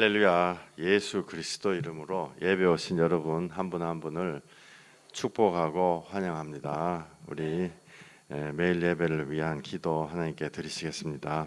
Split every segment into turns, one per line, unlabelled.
할렐루야. 예수 그리스도 이름으로 예배 오신 여러분 한 분 한 분을 축복하고 환영합니다. 우리 매일 예배를 위한 기도 하나님께 드리시겠습니다.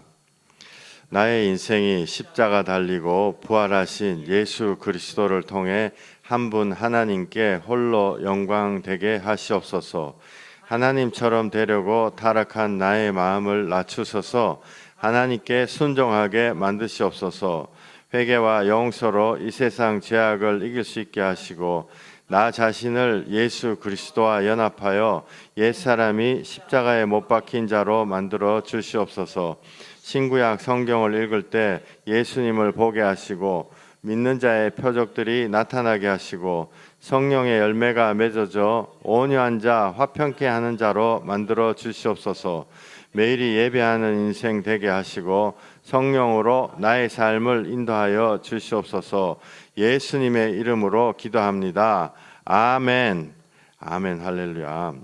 나의 인생이 십자가 달리고 부활하신 예수 그리스도를 통해 한 분 하나님께 홀로 영광 되게 하시옵소서. 하나님처럼 되려고 타락한 나의 마음을 낮추소서. 하나님께 순종하게 만드시옵소서. 회개와 용서로 이 세상 죄악을 이길 수 있게 하시고 나 자신을 예수 그리스도와 연합하여 옛사람이 십자가에 못 박힌 자로 만들어 주시옵소서. 신구약 성경을 읽을 때 예수님을 보게 하시고 믿는 자의 표적들이 나타나게 하시고 성령의 열매가 맺어져 온유한 자, 화평케 하는 자로 만들어 주시옵소서. 매일이 예배하는 인생 되게 하시고 성령으로 나의 삶을 인도하여 주시옵소서. 예수님의 이름으로 기도합니다. 아멘. 아멘. 할렐루야.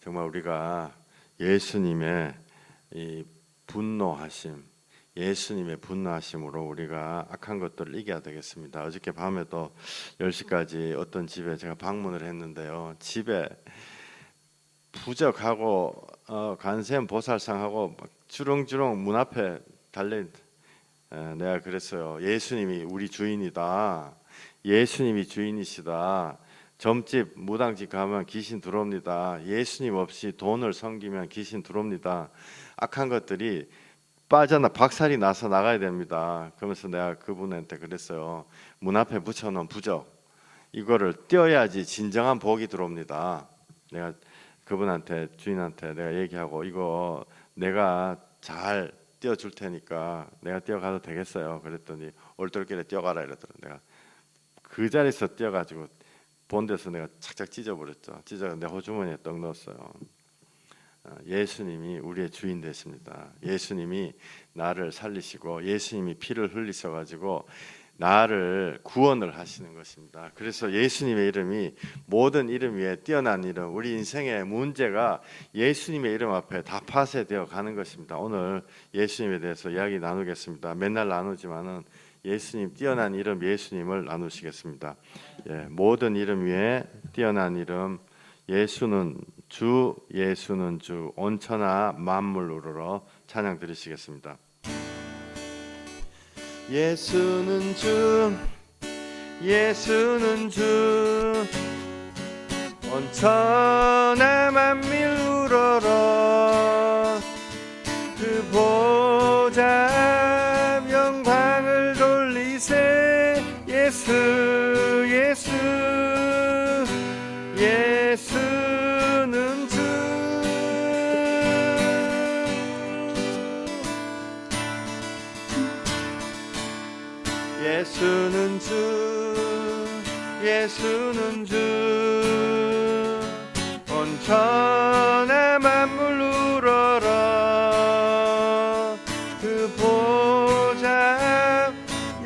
정말 우리가 예수님의 이 분노하심, 예수님의 분노하심으로 우리가 악한 것들을 이겨야 되겠습니다. 어저께 밤에도 10시까지 어떤 집에 제가 방문을 했는데요. 집에 부적하고 간샘 보살상하고 주렁주렁 문 앞에 달린 내가 그랬어요. 예수님이 우리 주인이다. 예수님이 주인이시다. 점집, 무당집 가면 귀신 들어옵니다. 예수님 없이 돈을 섬기면 귀신 들어옵니다. 악한 것들이 박살이 나서 나가야 됩니다. 그러면서 내가 그분한테 그랬어요. 문 앞에 붙여놓은 부적 이거를 떼어야지 진정한 복이 들어옵니다. 내가 그분한테 주인한테 내가 얘기하고 이거 내가 잘 떼어줄 테니까 내가 떼어가도 되겠어요. 그랬더니 얼떨결에 떼어가라 이러더라고요. 내가 그 자리에서 떼어가지고 본데서 내가 착착 찢어버렸죠. 찢어서 내 호주머니에 떡 넣었어요. 예수님이 우리의 주인 되십니다. 예수님이 나를 살리시고 예수님이 피를 흘리셔가지고 나를 구원을 하시는 것입니다. 그래서 예수님의 이름이 모든 이름 위에 뛰어난 이름, 우리 인생의 문제가 예수님의 이름 앞에 다 파쇄되어 가는 것입니다. 오늘 예수님에 대해서 이야기 나누겠습니다. 맨날 나누지만은 예수님 뛰어난 이름 예수님을 나누시겠습니다. 모든 이름 위에 뛰어난 이름 예수는 주, 예수는 주, 온천하 만물 우러러 찬양 드리시겠습니다. 예수는 주, 예수는 주, 온천하 만물 우러러 그 보좌 영광을 돌리세. 예수, 예수, 예수는 주. 예수는 주, 예수는 주, 온천하 만물 우러러 그 보좌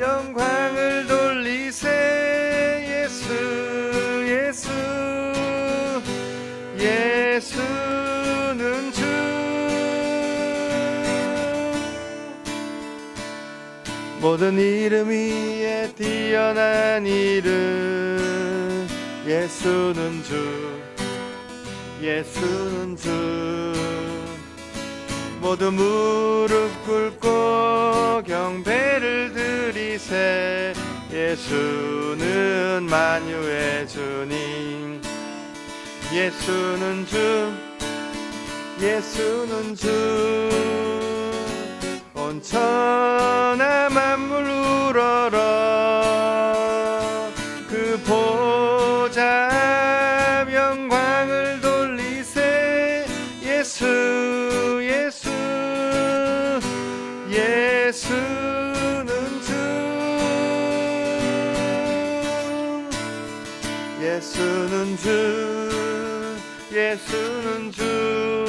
영광을 돌리세. 예수, 예수, 예수는 주. 모든 이름 위에 뛰어난 이름 예수는 주, 예수는 주. 모두 무릎 꿇고 경배를 드리세. 예수는 만유의 주님. 예수는 주, 예수는 주, 온천하 만물 우러러 그 보좌 영광을 돌리세. 예수, 예수, 예수는 주. 예수는 주, 예수는 주,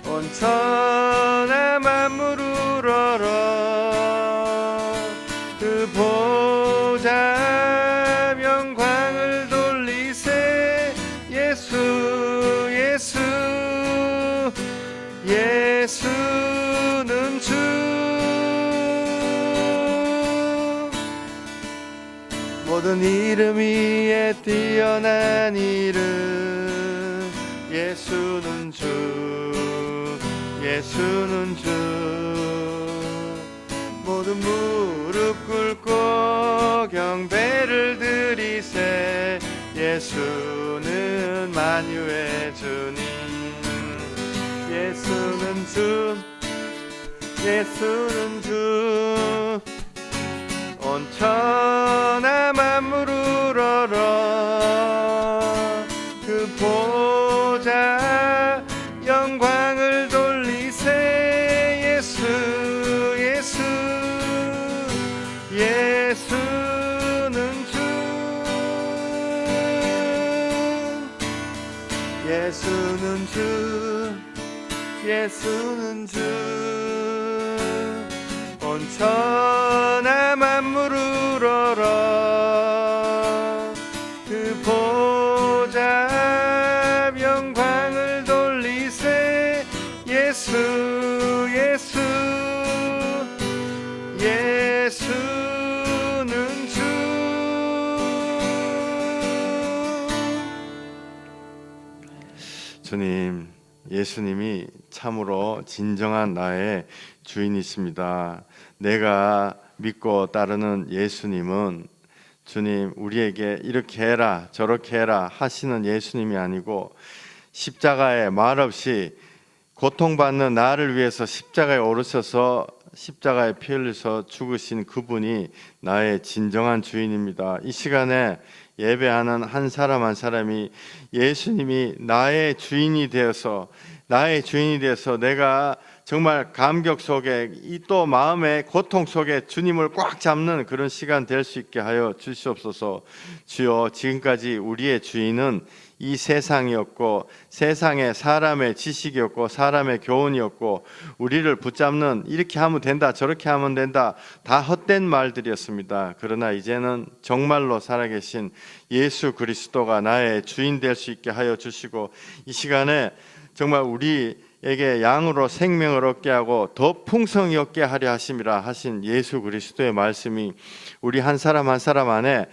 온천하 만물 우러러 그 보좌 영광을 돌리세. 예수, 예수, 예수 모든 이름 위에 뛰어난 이름 예수는 주 예수는 주 모든 무릎 꿇고 경배를 드리세 예수는 만유의 주님 예수는 주 예수는 주 온 천하 만물 우러러 그 보좌 영광을 돌리세 예수 예수 예수는 주 예수는 주 예수는 주 온 천하 만물 우러러 그 보좌 영광을 돌리세 예수 예수 예수는 주 주님 예수님이 참으로 진정한 나의 주인이십니다. 내가 믿고 따르는 예수님은 주님 우리에게 이렇게 해라 저렇게 해라 하시는 예수님이 아니고 십자가에 말없이 고통받는 나를 위해서 십자가에 오르셔서 십자가에 피 흘리셔 죽으신 그분이 나의 진정한 주인입니다. 이 시간에 예배하는 한 사람 한 사람이 예수님이 나의 주인이 되어서 내가 정말 감격 속에 이 또 마음의 고통 속에 주님을 꽉 잡는 그런 시간 될 수 있게 하여 주시옵소서. 주여 지금까지 우리의 주인은 이 세상이었고 세상의 사람의 지식이었고 사람의 교훈이었고 우리를 붙잡는 이렇게 하면 된다 저렇게 하면 된다 다 헛된 말들이었습니다. 그러나 이제는 정말로 살아계신 예수 그리스도가 나의 주인 될 수 있게 하여 주시고 이 시간에 정말 우리에게 양으로 생명을 얻게 하고 더 풍성히 얻게 하려 하심이라 하신 예수 그리스도의 말씀이 우리 한 사람 한 사람 안에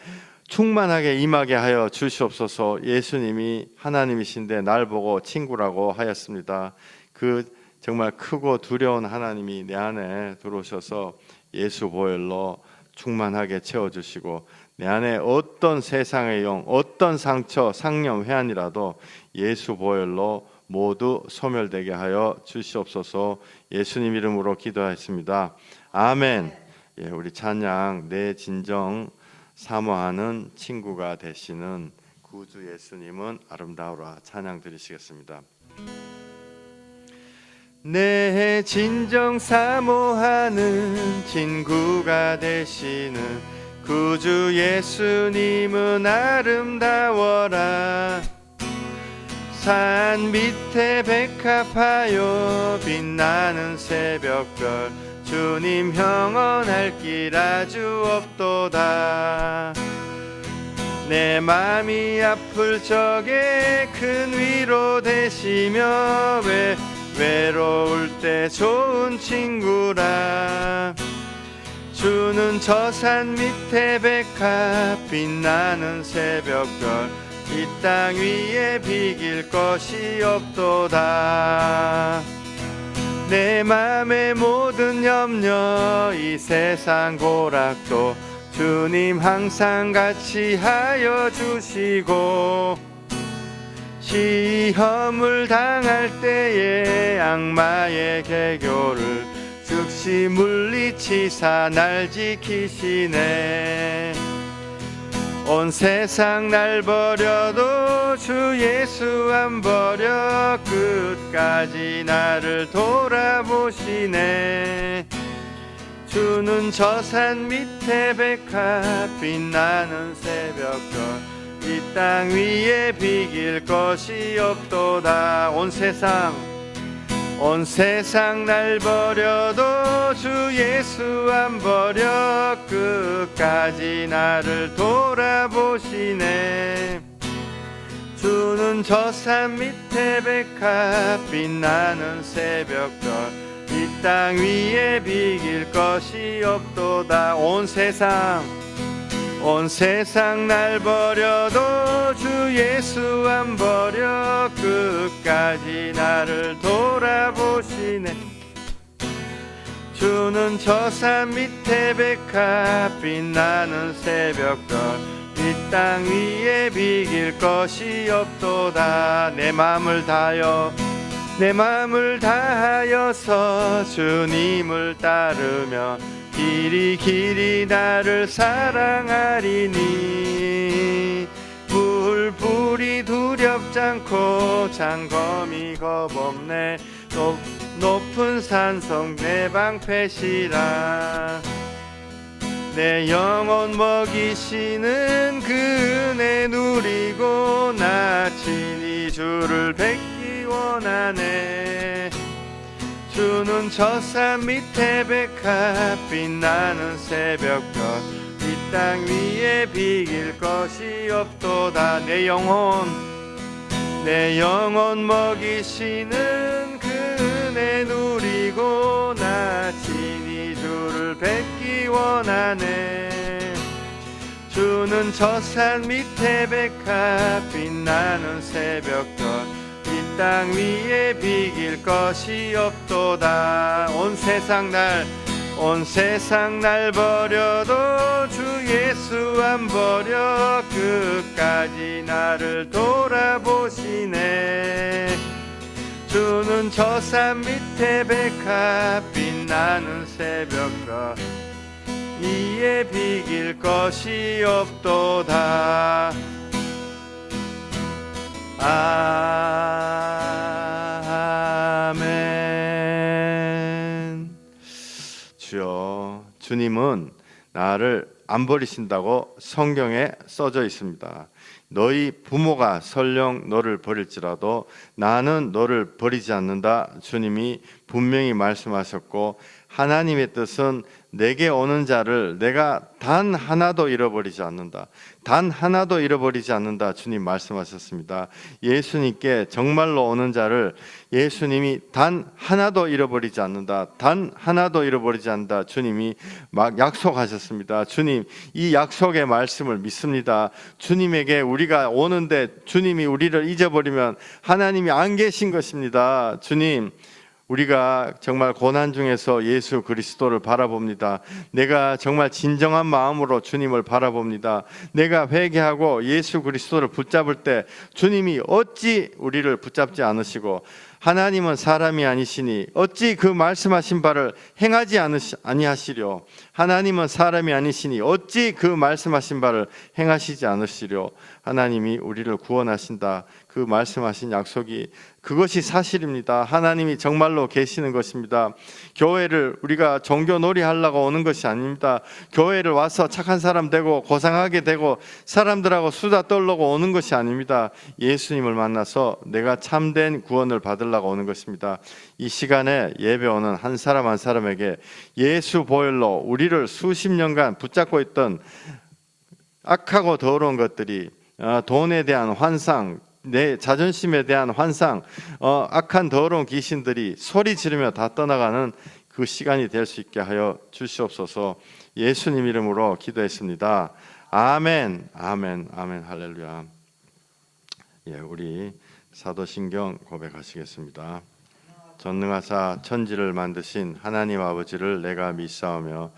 충만하게 임하게 하여 주시옵소서. 예수님이 하나님이신데 날 보고 친구라고 하였습니다. 그 정말 크고 두려운 하나님이 내 안에 들어오셔서 예수 보혈로 충만하게 채워주시고 내 안에 어떤 세상의 영, 어떤 상처, 상념, 회한이라도 예수 보혈로 모두 소멸되게 하여 주시옵소서. 예수님 이름으로 기도하였습니다. 아멘. 예, 우리 찬양 내 진정 사모하는 친구가 되시는 구주 예수님은 아름다우라 찬양 드리시겠습니다. 내 진정 사모하는 친구가 되시는 구주 예수님은 아름다워라. 산 밑에 백합하여 빛나는 새벽별 주님 형언할 길 아주 없도다. 내 맘이 아플 적에 큰 위로 되시며 외로울 때 좋은 친구라. 주는 저 산 밑에 백합 빛나는 새벽별 이 땅 위에 비길 것이 없도다. 내 맘의 모든 염려 이 세상 고락도 주님 항상 같이 하여 주시고 시험을 당할 때에 악마의 개교를 즉시 물리치사 날 지키시네. 온 세상 날 버려도 주 예수 안 버려 끝까지 나를 돌아보시네. 주는 저 산 밑에 백합 빛나는 새벽별 이 땅 위에 비길 것이 없도다. 온 세상 날 버려도 주 예수 안 버려 끝까지 나를 돌아보시네. 주는 저 산 밑에 백합 빛나는 새벽별 이 땅 위에 비길 것이 없도다. 온 세상 온 세상 날 버려도 주 예수 안 버려 끝까지 나를 돌아보시네. 주는 저 산 밑에 백합 빛나는 새벽별 이 땅 위에 비길 것이 없도다. 내 맘을 다하여서 주님을 따르며 길이 나를 사랑하리니 불이 두렵지 않고 장검이 겁없네. 높은 산성 내 방패시라. 내 영혼 먹이시는 그 은혜 누리고 나 친히 주를 뵙기 원하네. 주는 저 산 밑에 백합 빛나는 새벽별 이 땅 위에 비길 것이 없도다. 내 영혼 먹이시는 그 은혜 누리고 나 친히 주를 뵙기 원하네. 주는 저 산 밑에 백합 빛나는 새벽별 이 땅 위에 비길 것이 없도다. 온 세상 날 버려도 주 예수 안 버려 끝까지 나를 돌아보시네. 주는 저 산 밑에 백합 빛나는 새벽별 이에 비길 것이 없도다. 아멘. 주여, 주님은 나를 안 버리신다고 성경에 써져 있습니다. 너희 부모가 설령 너를 버릴지라도 나는 너를 버리지 않는다. 주님이 분명히 말씀하셨고 하나님의 뜻은 내게 오는 자를 내가 단 하나도 잃어버리지 않는다. 단 하나도 잃어버리지 않는다. 주님 말씀하셨습니다. 예수님께 정말로 오는 자를 예수님이 단 하나도 잃어버리지 않는다. 단 하나도 잃어버리지 않는다. 주님이 막 약속하셨습니다. 주님 이 약속의 말씀을 믿습니다. 주님에게 우리가 오는데 주님이 우리를 잊어버리면 하나님이 안 계신 것입니다. 주님, 우리가 정말 고난 중에서 예수 그리스도를 바라봅니다. 내가 정말 진정한 마음으로 주님을 바라봅니다. 내가 회개하고 예수 그리스도를 붙잡을 때 주님이 어찌 우리를 붙잡지 않으시고 하나님은 사람이 아니시니 어찌 그 말씀하신 바를 행하지 아니하시려. 하나님은 사람이 아니시니 어찌 그 말씀하신 바를 행하시지 않으시려. 하나님이 우리를 구원하신다. 그 말씀하신 약속이 그것이 사실입니다. 하나님이 정말로 계시는 것입니다. 교회를 우리가 종교놀이 하려고 오는 것이 아닙니다. 교회를 와서 착한 사람 되고 고상하게 되고 사람들하고 수다 떨려고 오는 것이 아닙니다. 예수님을 만나서 내가 참된 구원을 받으려고 오는 것입니다. 이 시간에 예배 오는 한 사람 한 사람에게 예수 보혈로 우리를 수십 년간 붙잡고 있던 악하고 더러운 것들이 돈에 대한 환상, 내 자존심에 대한 환상, 악한 더러운 귀신들이 소리 지르며 다 떠나가는 그 시간이 될 수 있게 하여 주시옵소서. 예수님 이름으로 기도했습니다. 아멘, 아멘, 아멘, 할렐루야. 예, 우리 사도신경 고백하시겠습니다. 전능하사 천지를 만드신 하나님 아버지를 내가 믿사오며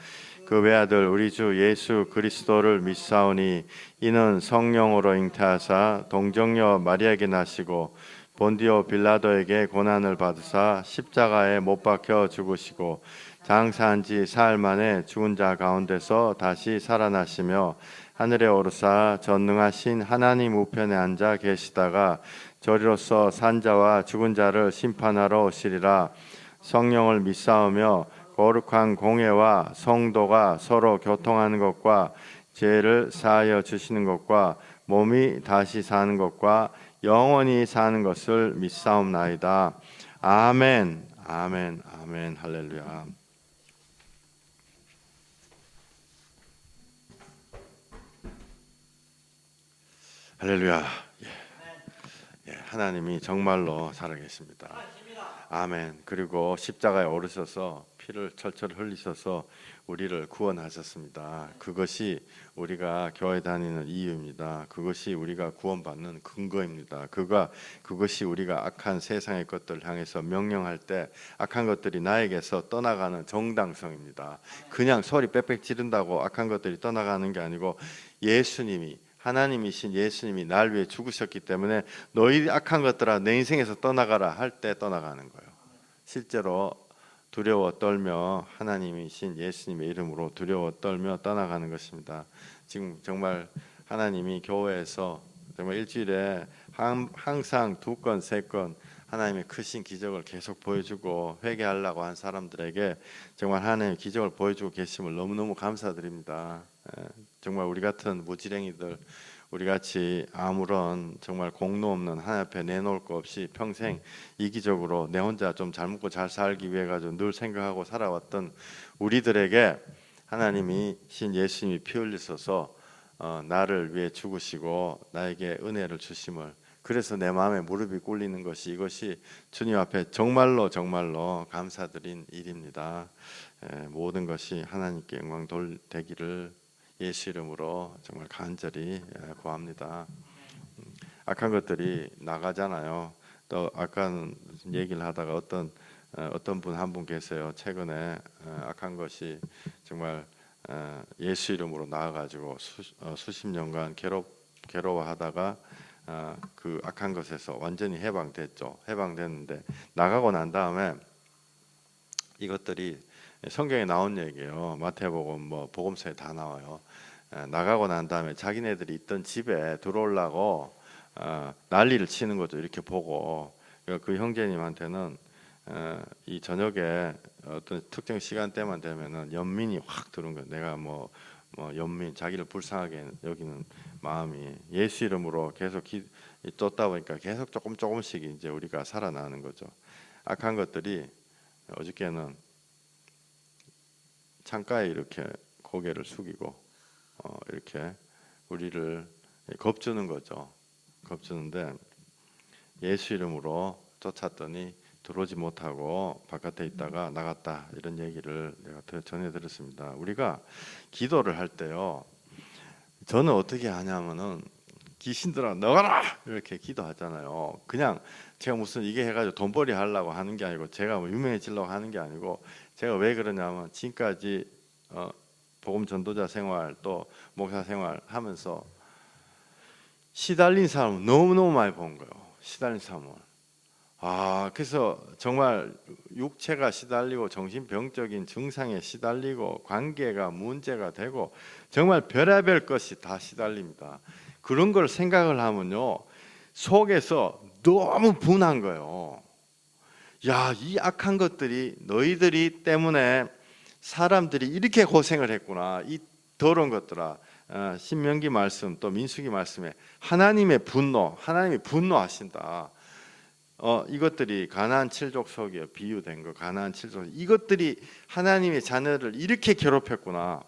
그 외아들 우리 주 예수 그리스도를 믿사오니 이는 성령으로 잉태하사 동정녀 마리아에게 나시고 본디오 빌라도에게 고난을 받으사 십자가에 못 박혀 죽으시고 장사한 지 사흘 만에 죽은 자 가운데서 다시 살아나시며 하늘에 오르사 전능하신 하나님 우편에 앉아 계시다가 저리로서 산자와 죽은 자를 심판하러 오시리라. 성령을 믿사오며 거룩한 공회와 성도가 서로 교통하는 것과 죄를 사하여 주시는 것과 몸이 다시 사는 것과 영원히 사는 것을 믿사옵나이다. 아멘, 아멘, 아멘, 할렐루야. 할렐루야. 예, 하나님이 정말로 살아계십니다. 아멘. 그리고 십자가에 오르셔서 피를 철철 흘리셔서 우리를 구원하셨습니다. 그것이 우리가 교회 다니는 이유입니다. 그것이 우리가 구원받는 근거입니다. 그것이 우리가 악한 세상의 것들을 향해서 명령할 때 악한 것들이 나에게서 떠나가는 정당성입니다. 그냥 소리 빽빽 지른다고 악한 것들이 떠나가는 게 아니고 예수님이 하나님이신 예수님이 날 위해 죽으셨기 때문에 너희 악한 것들아 내 인생에서 떠나가라 할 때 떠나가는 거예요. 실제로 두려워 떨며 하나님이신 예수님의 이름으로 두려워 떨며 떠나가는 것입니다. 지금 정말 하나님이 교회에서 정말 일주일에 항상 2건, 3건 하나님의 크신 기적을 계속 보여주고 회개하려고 한 사람들에게 정말 하나님의 기적을 보여주고 계심을 너무너무 감사드립니다. 정말 우리 같은 무지랭이들, 우리 같이 아무런 정말 공로 없는 하나님 앞에 내놓을 거 없이 평생 이기적으로 내 혼자 좀 잘 먹고 잘 살기 위해 가지고 늘 생각하고 살아왔던 우리들에게 하나님이 신 예수님이 피 흘리셔서 나를 위해 죽으시고 나에게 은혜를 주심을, 그래서 내 마음에 무릎이 꿇리는 것이 이것이 주님 앞에 정말로 감사드린 일입니다. 모든 것이 하나님께 영광 되기를 예수 이름으로 정말 간절히 구합니다. 악한 것들이 나가잖아요. 또 아까 얘기를 하다가 어떤 분 한 분 계세요. 최근에 악한 것이 정말 예수 이름으로 나와가지고 수십 년간 괴로워하다가 그 악한 것에서 완전히 해방됐죠. 해방됐는데 나가고 난 다음에 이것들이 성경에 나온 얘기예요. 마태복음 복음서에 다 나와요. 나가고 난 다음에 자기네들이 있던 집에 들어오려고 난리를 치는 거죠. 이렇게 보고 그 형제님한테는 이 저녁에 어떤 특정 시간대만 되면은 연민이 확 들은 거예요. 내가 연민, 자기를 불쌍하게 여기는 마음이 예수 이름으로 계속 쫓다 보니까 계속 조금씩 이제 우리가 살아나는 거죠. 악한 것들이 어저께는 창가에 이렇게 고개를 숙이고 이렇게 우리를 겁주는 거죠. 겁주는데 예수 이름으로 쫓았더니 들어오지 못하고 바깥에 있다가 나갔다, 이런 얘기를 내가 전해 들었습니다. 우리가 기도를 할 때요, 저는 어떻게 하냐면은 귀신들아 나가라 이렇게 기도하잖아요. 그냥 제가 무슨 이게 해가지고 돈벌이 하려고 하는 게 아니고, 제가 유명해지려고 하는 게 아니고, 제가 왜 그러냐면 지금까지 복음 전도자 생활 또 목사 생활 하면서 시달린 사람을 너무너무 많이 본 거예요. 시달린 사람을. 그래서 정말 육체가 시달리고 정신병적인 증상에 시달리고 관계가 문제가 되고 정말 별의별 것이 다 시달립니다. 그런 걸 생각을 하면요, 속에서 너무 분한 거예요. 야, 이 악한 것들이 너희들이 때문에 사람들이 이렇게 고생을 했구나. 이 더러운 것들아. 신명기 말씀 또 민수기 말씀에 하나님의 분노, 하나님이 분노하신다. 이것들이 가나안 7족 속에 비유된 거, 가나안 7족, 이것들이 하나님의 자녀를 이렇게 괴롭혔구나.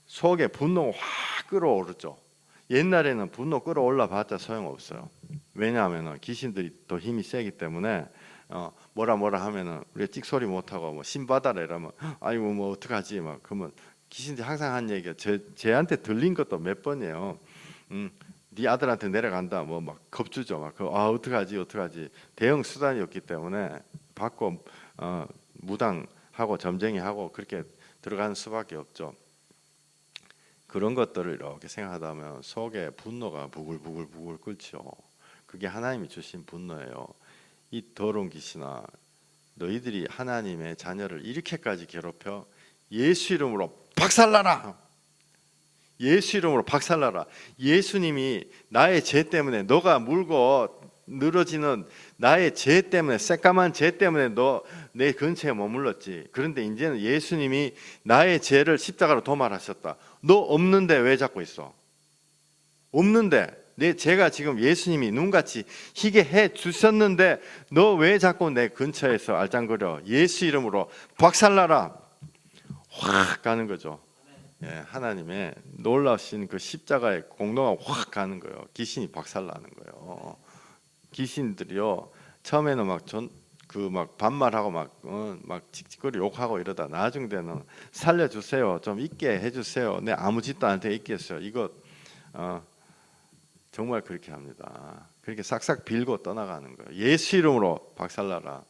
속에 분노가 확 끌어오르죠. 옛날에는 분노 끌어올라 봤자 소용없어요. 왜냐하면 귀신들이 더 힘이 세기 때문에 뭐라 하면은 우리가 찍소리 못하고 신 받아라 이러면 아이고 어떡하지 막, 그러면 귀신들이 항상 한 얘기가 쟤한테 들린 것도 몇 번이에요. 네 아들한테 내려간다 막 겁주죠. 막 어떡하지 대응 수단이 없기 때문에 받고 무당하고 점쟁이하고 그렇게 들어가는 수밖에 없죠. 그런 것들을 이렇게 생각하다면 속에 분노가 부글부글 끓죠. 그게 하나님이 주신 분노예요. 이 더러운 귀신아, 너희들이 하나님의 자녀를 이렇게까지 괴롭혀 예수 이름으로 박살나라. 예수 이름으로 박살나라. 예수님이 나의 죄 때문에, 너가 물고 늘어지는 나의 죄 때문에, 새까만 죄 때문에 너 내 근처에 머물렀지. 그런데 이제는 예수님이 나의 죄를 십자가로 도말하셨다. 너 없는데 왜 잡고 있어? 없는데 내 죄가 지금 예수님이 눈같이 희게 해 주셨는데 너 왜 자꾸 내 근처에서 알짱거려? 예수 이름으로 박살나라. 확 가는 거죠. 하나님의 놀라우신 그 십자가의 공로가 확 가는 거예요. 귀신이 박살나는 거예요. 귀신들이요, 처음에는 그 막 반말하고 막 칙칙거리 욕하고 이러다 나중 때는 살려주세요, 좀 있게 해주세요, 내 아무 짓도 안 돼 있겠어요. 이거 정말 그렇게 합니다. 그렇게 싹싹 빌고 떠나가는 거예요. 예수 이름으로 박살나라.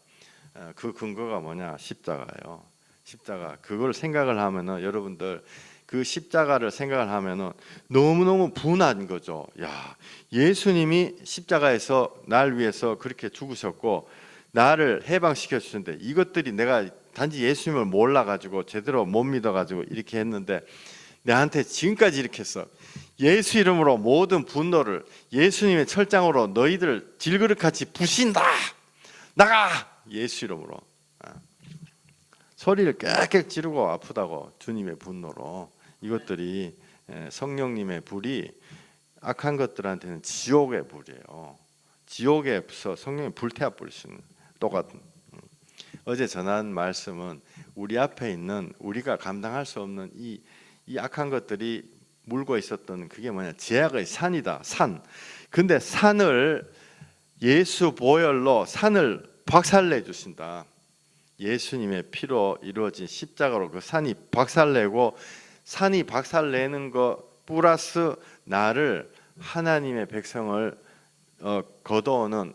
그 근거가 뭐냐? 십자가예요. 십자가. 그걸 생각을 하면은 여러분들 그 십자가를 생각을 하면은 너무너무 분한 거죠. 야, 예수님이 십자가에서 날 위해서 그렇게 죽으셨고 나를 해방시켜 주셨는데 이것들이 내가 단지 예수님을 몰라 가지고 제대로 못 믿어 가지고 이렇게 했는데 나한테 지금까지 이렇게 했어. 예수 이름으로 모든 분노를 예수님의 철장으로 너희들 질그릇같이 부신다. 나가! 예수 이름으로. 소리를 깨끗 지르고 아프다고 주님의 분노로. 이것들이 성령님의 불이 악한 것들한테는 지옥의 불이에요. 지옥에서 성령이 불태워 버리시는 똑같은. 어제 전한 말씀은 우리 앞에 있는 우리가 감당할 수 없는 이 악한 것들이 물고 있었던 그게 뭐냐? 죄악의 산이다. 산. 근데 산을 예수 보혈로 산을 박살내 주신다. 예수님의 피로 이루어진 십자가로 그 산이 박살내고 산이 박살내는 거 플러스 나를 하나님의 백성을 거둬오는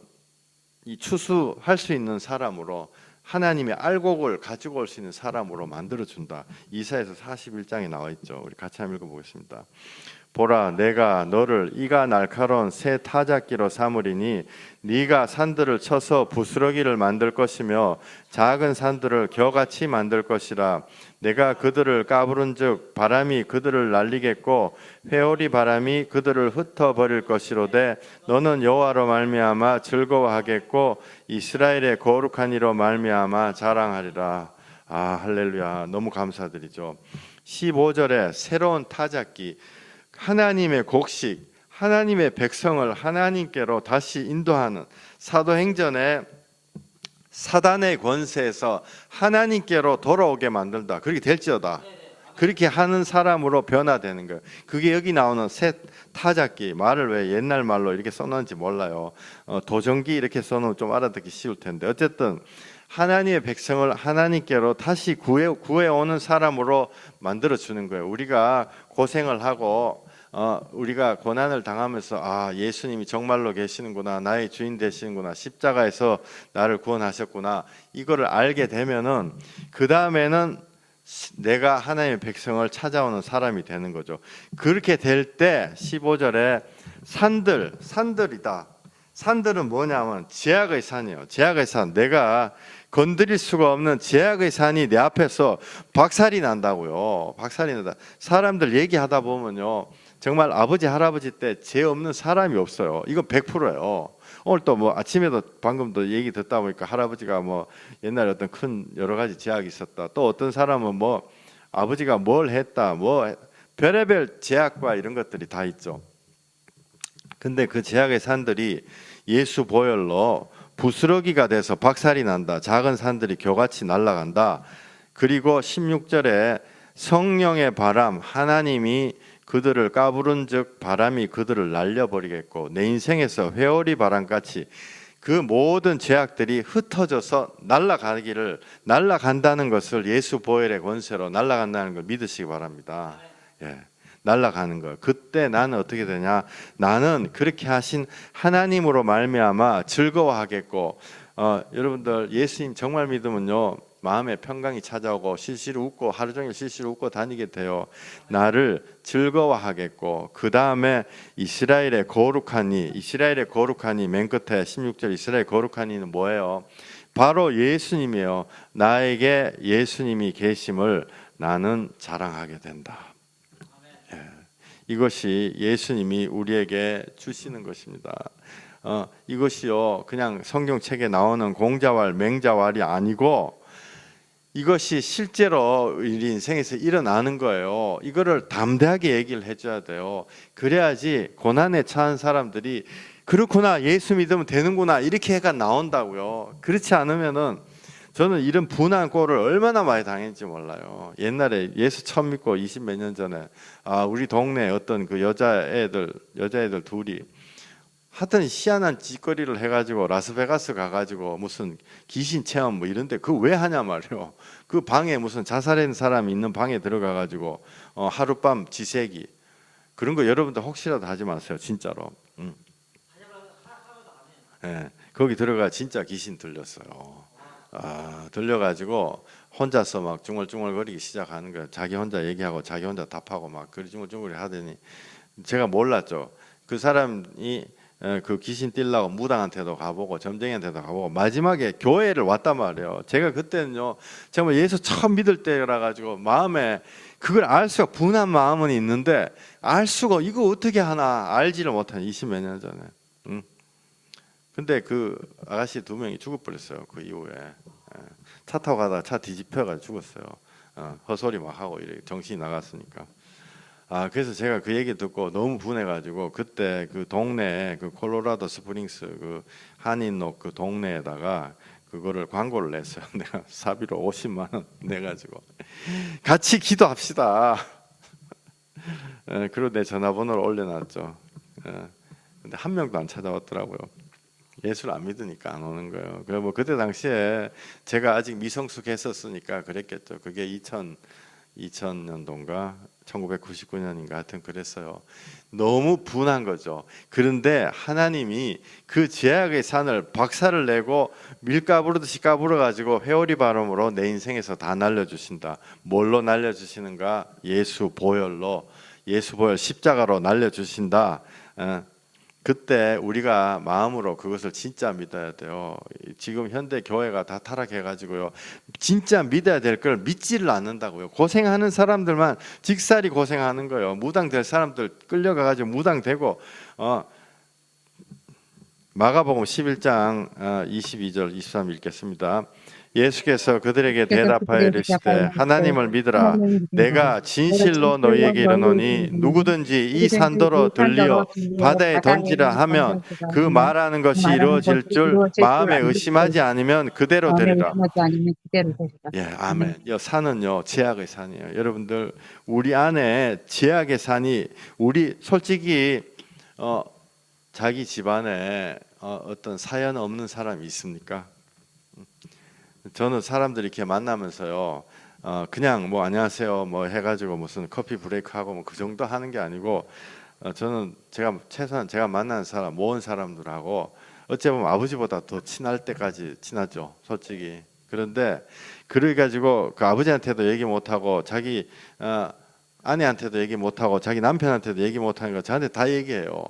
이 추수할 수 있는 사람으로 하나님의 알곡을 가지고 올 수 있는 사람으로 만들어준다. 이사야서 41장에 나와 있죠. 우리 같이 한번 읽어보겠습니다. 보라, 내가 너를 이가 날카로운 새 타작기로 삼으리니 네가 산들을 쳐서 부스러기를 만들 것이며 작은 산들을 겨같이 만들 것이라. 내가 그들을 까부른즉 바람이 그들을 날리겠고 회오리 바람이 그들을 흩어버릴 것이로되 너는 여호와로 말미암아 즐거워하겠고 이스라엘의 거룩한 이로 말미암아 자랑하리라. 아, 할렐루야. 너무 감사드리죠. 15절에 새로운 타작기, 하나님의 곡식, 하나님의 백성을 하나님께로 다시 인도하는 사도행전에 사단의 권세에서 하나님께로 돌아오게 만든다. 그렇게 될지어다. 그렇게 하는 사람으로 변화되는 거예요. 그게 여기 나오는 새 타작기. 말을 왜 옛날 말로 이렇게 써놓은지 몰라요. 도전기 이렇게 써놓으면 좀 알아듣기 쉬울 텐데 어쨌든 하나님의 백성을 하나님께로 다시 구해오는 사람으로 만들어주는 거예요. 우리가 고생을 하고 우리가 고난을 당하면서 아, 예수님이 정말로 계시는구나, 나의 주인 되시는구나, 십자가에서 나를 구원하셨구나, 이거를 알게 되면은 그 다음에는 내가 하나님의 백성을 찾아오는 사람이 되는 거죠. 그렇게 될 때 15절에 산들이다. 산들은 뭐냐면 제약의 산이에요. 제약의 산. 내가 건드릴 수가 없는 제약의 산이 내 앞에서 박살이 난다고요. 박살이 난다. 사람들 얘기하다 보면요, 정말 아버지 할아버지 때 죄 없는 사람이 없어요. 이건 100%예요. 오늘 또 뭐 아침에도 방금도 얘기 듣다 보니까 할아버지가 뭐 옛날에 어떤 큰 여러 가지 제약이 있었다. 또 어떤 사람은 뭐 아버지가 뭘 했다. 뭐 별의별 제약과 이런 것들이 다 있죠. 근데 그 제약의 산들이 예수 보혈로 부스러기가 돼서 박살이 난다. 작은 산들이 겨같이 날아간다. 그리고 16절에 성령의 바람, 하나님이 그들을 까부른즉 바람이 그들을 날려버리겠고 내 인생에서 회오리 바람같이 그 모든 죄악들이 흩어져서 날아간다는 것을 예수 보혈의 권세로 날아간다는 걸 믿으시기 바랍니다. 예, 날아가는 거예요. 그때 나는 어떻게 되냐? 나는 그렇게 하신 하나님으로 말미암아 즐거워하겠고 여러분들 예수님 정말 믿으면요, 마음에 평강이 찾아오고 실실 웃고 하루 종일 실실 웃고 다니게 돼요. 나를 즐거워하겠고 그 다음에 이스라엘의 거룩하니 맨 끝에 16절 이스라엘 거룩하니는 뭐예요? 바로 예수님이에요. 나에게 예수님이 계심을 나는 자랑하게 된다. 예. 이것이 예수님이 우리에게 주시는 것입니다. 이것이요 그냥 성경책에 나오는 공자왈 맹자왈이 아니고 이것이 실제로 우리 인생에서 일어나는 거예요. 이거를 담대하게 얘기를 해줘야 돼요. 그래야지 고난에 처한 사람들이 그렇구나, 예수 믿으면 되는구나, 이렇게 해가 나온다고요. 그렇지 않으면은 저는 이런 분한 꼴을 얼마나 많이 당했는지 몰라요. 옛날에 예수 처음 믿고 20몇 년 전에 우리 동네 어떤 그 여자애들 둘이 하여튼 희한한 짓거리를 해가지고 라스베가스 가가지고 무슨 귀신 체험 뭐 이런데 그 왜 하냐 말이요. 그 방에 무슨 자살한 사람이 있는 방에 들어가가지고 하룻밤 지새기 그런 거 여러분들 혹시라도 하지 마세요. 진짜로. 예, 거기 들어가 진짜 귀신 들렸어요. 들려가지고 혼자서 막 중얼중얼거리기 시작하는 거예요. 자기 혼자 얘기하고 자기 혼자 답하고 막 그리 중얼중얼 하더니 제가 몰랐죠. 그 사람이 그 귀신 뛸라고 무당한테도 가보고 점쟁이한테도 가보고 마지막에 교회를 왔단 말이에요. 제가 그때는요 정말 예수 처음 믿을 때라 가지고 마음에 그걸 알 수가 분한 마음은 있는데 알 수가 이거 어떻게 하나 알지를 못한 20몇 년 전에. 근데 그 아가씨 2명이 죽어버렸어요. 그 이후에 차 타고 가다가 차 뒤집혀가지고 죽었어요. 헛소리 막 하고 이래 정신이 나갔으니까. 그래서 제가 그 얘기 듣고 너무 분해가지고 그때 그 동네에 그 콜로라도 스프링스 그 한인옥 그 동네에다가 그거를 광고를 냈어요. 내가 사비로 50만 원 내가지고 같이 기도합시다. 그리고 내 전화번호를 올려놨죠. 근데 한 명도 안 찾아왔더라고요. 예수를 안 믿으니까 안 오는 거예요. 그 뭐 그때 당시에 제가 아직 미성숙했었으니까 그랬겠죠. 그게 2000년도인가 1999년인가 하여튼 그랬어요. 너무 분한 거죠. 그런데 하나님이 그 죄악의 산을 박살을 내고 밀가부르듯이 까불어 가지고 회오리 바람으로 내 인생에서 다 날려주신다. 뭘로 날려주시는가? 예수 보혈로, 예수 보혈 십자가로 날려주신다. 그때 우리가 마음으로 그것을 진짜 믿어야 돼요. 지금 현대 교회가 다 타락해가지고요. 진짜 믿어야 될 걸 믿지를 않는다고요. 고생하는 사람들만 직살이 고생하는 거예요. 무당될 사람들 끌려가가지고 무당되고 마가복음 11장 22절 23 읽겠습니다. 예수께서 그들에게 대답하여 이르시되 하나님을 믿으라. 내가 진실로 너희에게 이르노니 누구든지 이 산더러 들리어 바다에 던지라 하면 그 말하는 것이 이루어질 줄 마음에 의심하지 않으면 그대로 되리라. 예, 아멘. 이 산은요 죄악의 산이에요. 여러분들 우리 안에 죄악의 산이 우리 솔직히 자기 집안에 어떤 사연 없는 사람이 있습니까? 저는 사람들이 이렇게 만나면서요, 그냥 뭐 안녕하세요 뭐 해가지고 무슨 커피 브레이크 하고 뭐 그 정도 하는 게 아니고, 저는 제가 최소한 제가 만나는 사람 모은 사람들하고 어찌 보면 아버지보다 더 친할 때까지 친하죠, 솔직히. 그런데 그래가지고 그 아버지한테도 얘기 못하고 자기 아내한테도 얘기 못하고 자기 남편한테도 얘기 못하는 거 저한테 다 얘기해요.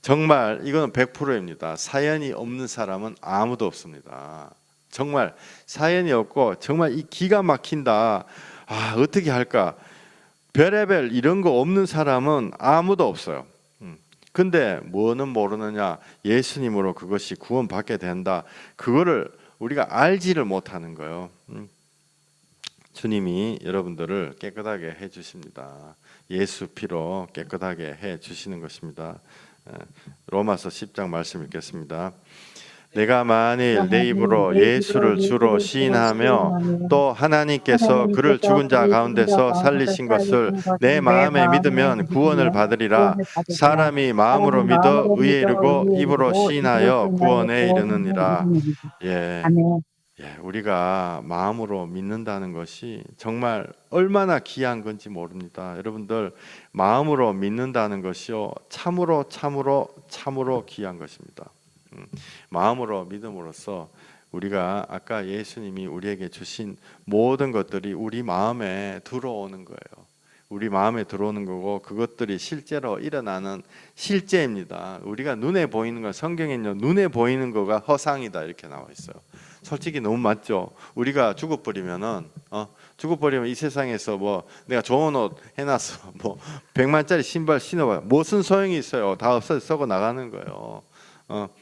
정말 이거는 100%입니다. 사연이 없는 사람은 아무도 없습니다. 정말 사연이 없고 정말 이 기가 막힌다. 어떻게 할까? 별의별 이런 거 없는 사람은 아무도 없어요. 근데 뭐는 모르느냐? 예수님으로 그것이 구원받게 된다. 그거를 우리가 알지를 못하는 거예요. 주님이 여러분들을 깨끗하게 해주십니다. 예수 피로 깨끗하게 해주시는 것입니다. 로마서 10장 말씀 읽겠습니다. 내가 만일 내 입으로 예수를 주로 시인하며 또 하나님께서 그를 죽은 자 가운데서 살리신 것을 내 마음에 믿으면 구원을 받으리라. 사람이 마음으로 믿어 의에 이르고 입으로 시인하여 구원에 이르느니라. 우리가 마음으로 믿는다는 것이 정말 얼마나 귀한 건지 모릅니다. 여러분들 마음으로 믿는다는 것이요 참으로 귀한 것입니다. 마음으로 믿음으로써 우리가 아까 예수님이 우리에게 주신 모든 것들이 우리 마음에 들어오는 거예요. 우리 마음에 들어오는 거고 그것들이 실제로 일어나는 실제입니다. 우리가 눈에 보이는 건 성경에는요 눈에 보이는 거가 허상이다 이렇게 나와 있어요. 솔직히 너무 맞죠. 우리가 죽어버리면 이 세상에서 뭐 내가 좋은 옷 해놨어 뭐 100만짜리 신발 신어봐요. 무슨 소용이 있어요. 다 없어져 썩어 나가는 거예요.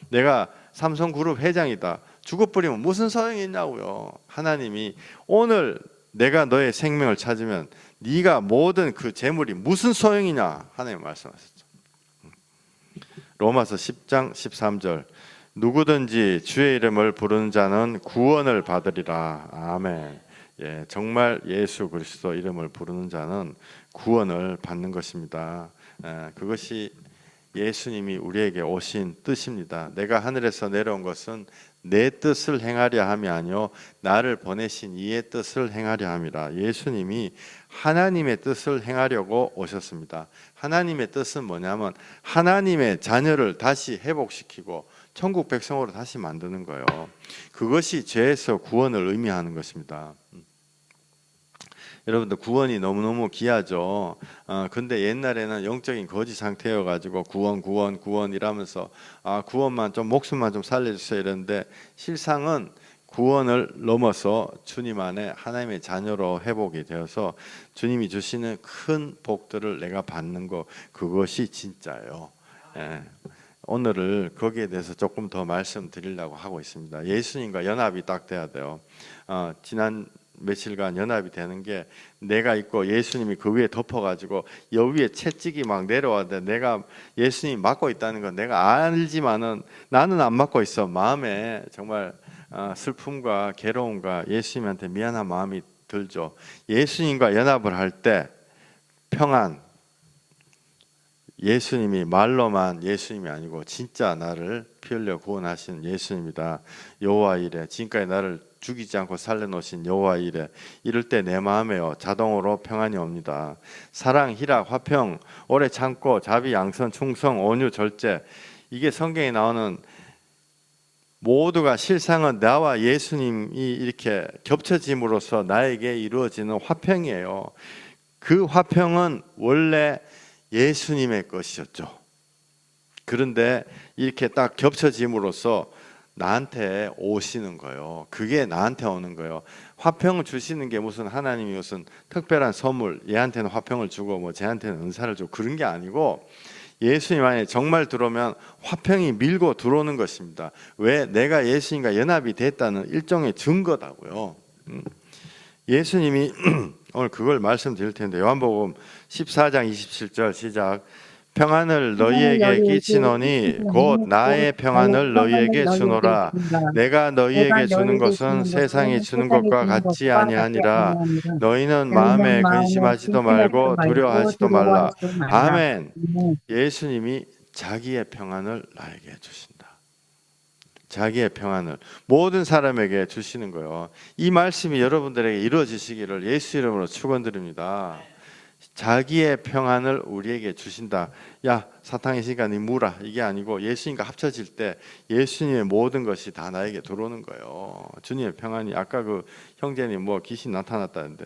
내가 삼성그룹 회장이다. 죽어버리면 무슨 소용이 있냐고요. 하나님이 오늘 내가 너의 생명을 찾으면 네가 모든 그 재물이 무슨 소용이냐 하나님 말씀하셨죠. 로마서 10장 13절 누구든지 주의 이름을 부르는 자는 구원을 받으리라. 아멘. 정말 예수 그리스도 이름을 부르는 자는 구원을 받는 것입니다. 그것이 예수님이 우리에게 오신 뜻입니다. 내가 하늘에서 내려온 것은 내 뜻을 행하려 함이 아니요 나를 보내신 이의 뜻을 행하려 함이라. 예수님이 하나님의 뜻을 행하려고 오셨습니다. 하나님의 뜻은 뭐냐면 하나님의 자녀를 다시 회복시키고 천국 백성으로 다시 만드는 거예요. 그것이 죄에서 구원을 의미하는 것입니다. 여러분들 구원이 너무너무 귀하죠. 근데 옛날에는 영적인 거지 상태여 가지고 구원 이라면서 구원만 좀 목숨만 좀 살려주세요 이랬는데, 실상은 구원을 넘어서 주님 안에 하나님의 자녀로 회복이 되어서 주님이 주시는 큰 복들을 내가 받는 거, 그것이 진짜예요. 예. 오늘을 거기에 대해서 조금 더 말씀드리려고 하고 있습니다. 예수님과 연합이 딱 돼야 돼요. 지난 며칠간 연합이 되는 게, 내가 있고 예수님이 그 위에 덮어가지고 여 위에 채찍이 막 내려와야 돼. 내가 예수님이 맡고 있다는 건 내가 알지만은 나는 안 맡고 있어. 마음에 정말 슬픔과 괴로움과 예수님한테 미안한 마음이 들죠. 예수님과 연합을 할 때 평안, 예수님이 말로만 예수님이 아니고 진짜 나를 피 흘려 구원하신 예수님이다. 여호와 이래, 지금까지 나를 죽이지 않고 살려놓으신 여호와 이래. 이럴 때 내 마음에요 자동으로 평안이 옵니다. 사랑, 희락, 화평, 오래 참고, 자비, 양선, 충성, 온유, 절제, 이게 성경에 나오는 모두가 실상은 나와 예수님이 이렇게 겹쳐짐으로써 나에게 이루어지는 화평이에요. 그 화평은 원래 예수님의 것이었죠. 그런데 이렇게 딱 겹쳐짐으로써 나한테 오시는 거예요. 그게 나한테 오는 거예요. 화평을 주시는 게 무슨 하나님이 무슨 특별한 선물, 얘한테는 화평을 주고 뭐 쟤한테는 은사를 주고 그런 게 아니고, 예수님 안에 정말 들어오면 화평이 밀고 들어오는 것입니다. 왜? 내가 예수님과 연합이 됐다는 일종의 증거다고요. 예수님이 오늘 그걸 말씀드릴 텐데, 요한복음 14장 27절 시작. 평안을 너희에게 끼치노니 곧 나의 평안을 너희에게 주노라. 내가 너희에게 주는 것은 세상이 주는 것과 같지 아니하니라. 너희는 마음에 근심하지도 말고 두려워하지도 말라. 아멘. 예수님이 자기의 평안을 나에게 주신다. 자기의 평안을 모든 사람에게 주시는 거예요. 이 말씀이 여러분들에게 이루어지시기를 예수 이름으로 축원드립니다. 자기의 평안을 우리에게 주신다. 야, 사탕이 있으니까 네 무라, 이게 아니고 예수님과 합쳐질 때 예수님의 모든 것이 다 나에게 들어오는 거예요. 주님의 평안이, 아까 그 형제님 뭐 귀신 나타났다는데,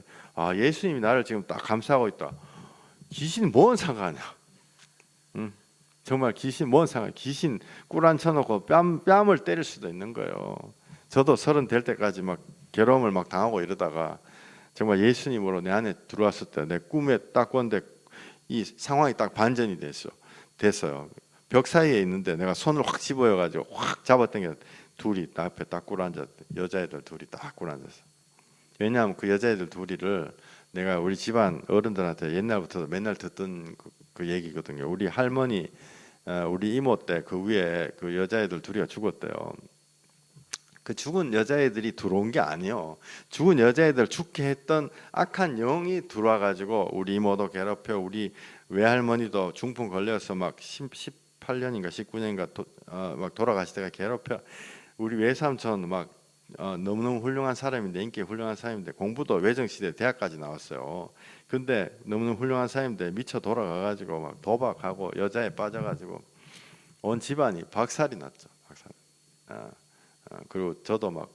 예수님이 나를 지금 딱 감싸고 있다. 귀신 뭔 상관이야? 정말 귀신 뭔 상관? 귀신 꿀 앉혀놓고 뺨을 때릴 수도 있는 거예요. 저도 30 될 때까지 막 괴로움을 막 당하고 이러다가 정말 예수님으로 내 안에 들어왔을 때 내 꿈에 딱 건데 이 상황이 딱 반전이 됐어요. 벽 사이에 있는데 내가 손을 확 집어여가지고 확 잡아당겨 둘이 나 앞에 딱 꿇어 앉았대. 여자애들 둘이 딱 꿇어 앉았어. 왜냐하면 그 여자애들 둘이를 내가 우리 집안 어른들한테 옛날부터 맨날 듣던 그 얘기거든요. 우리 할머니, 우리 이모 때 그 위에 그 여자애들 둘이가 죽었대요. 그 죽은 여자애들이 들어온 게 아니에요. 죽은 여자애들 죽게 했던 악한 영이 들어와가지고 우리 이모도 괴롭혀, 우리 외할머니도 중풍 걸려서 막 18년인가 19년인가 막 돌아가시다가 괴롭혀. 우리 외삼촌 막 너무너무 훌륭한 사람인데, 인기 훌륭한 사람인데, 공부도 외정시대 대학까지 나왔어요. 근데 너무너무 훌륭한 사람인데 미쳐 돌아가가지고 막 도박하고 여자에 빠져가지고 온 집안이 박살이 났죠. 박살. 그리고 저도 막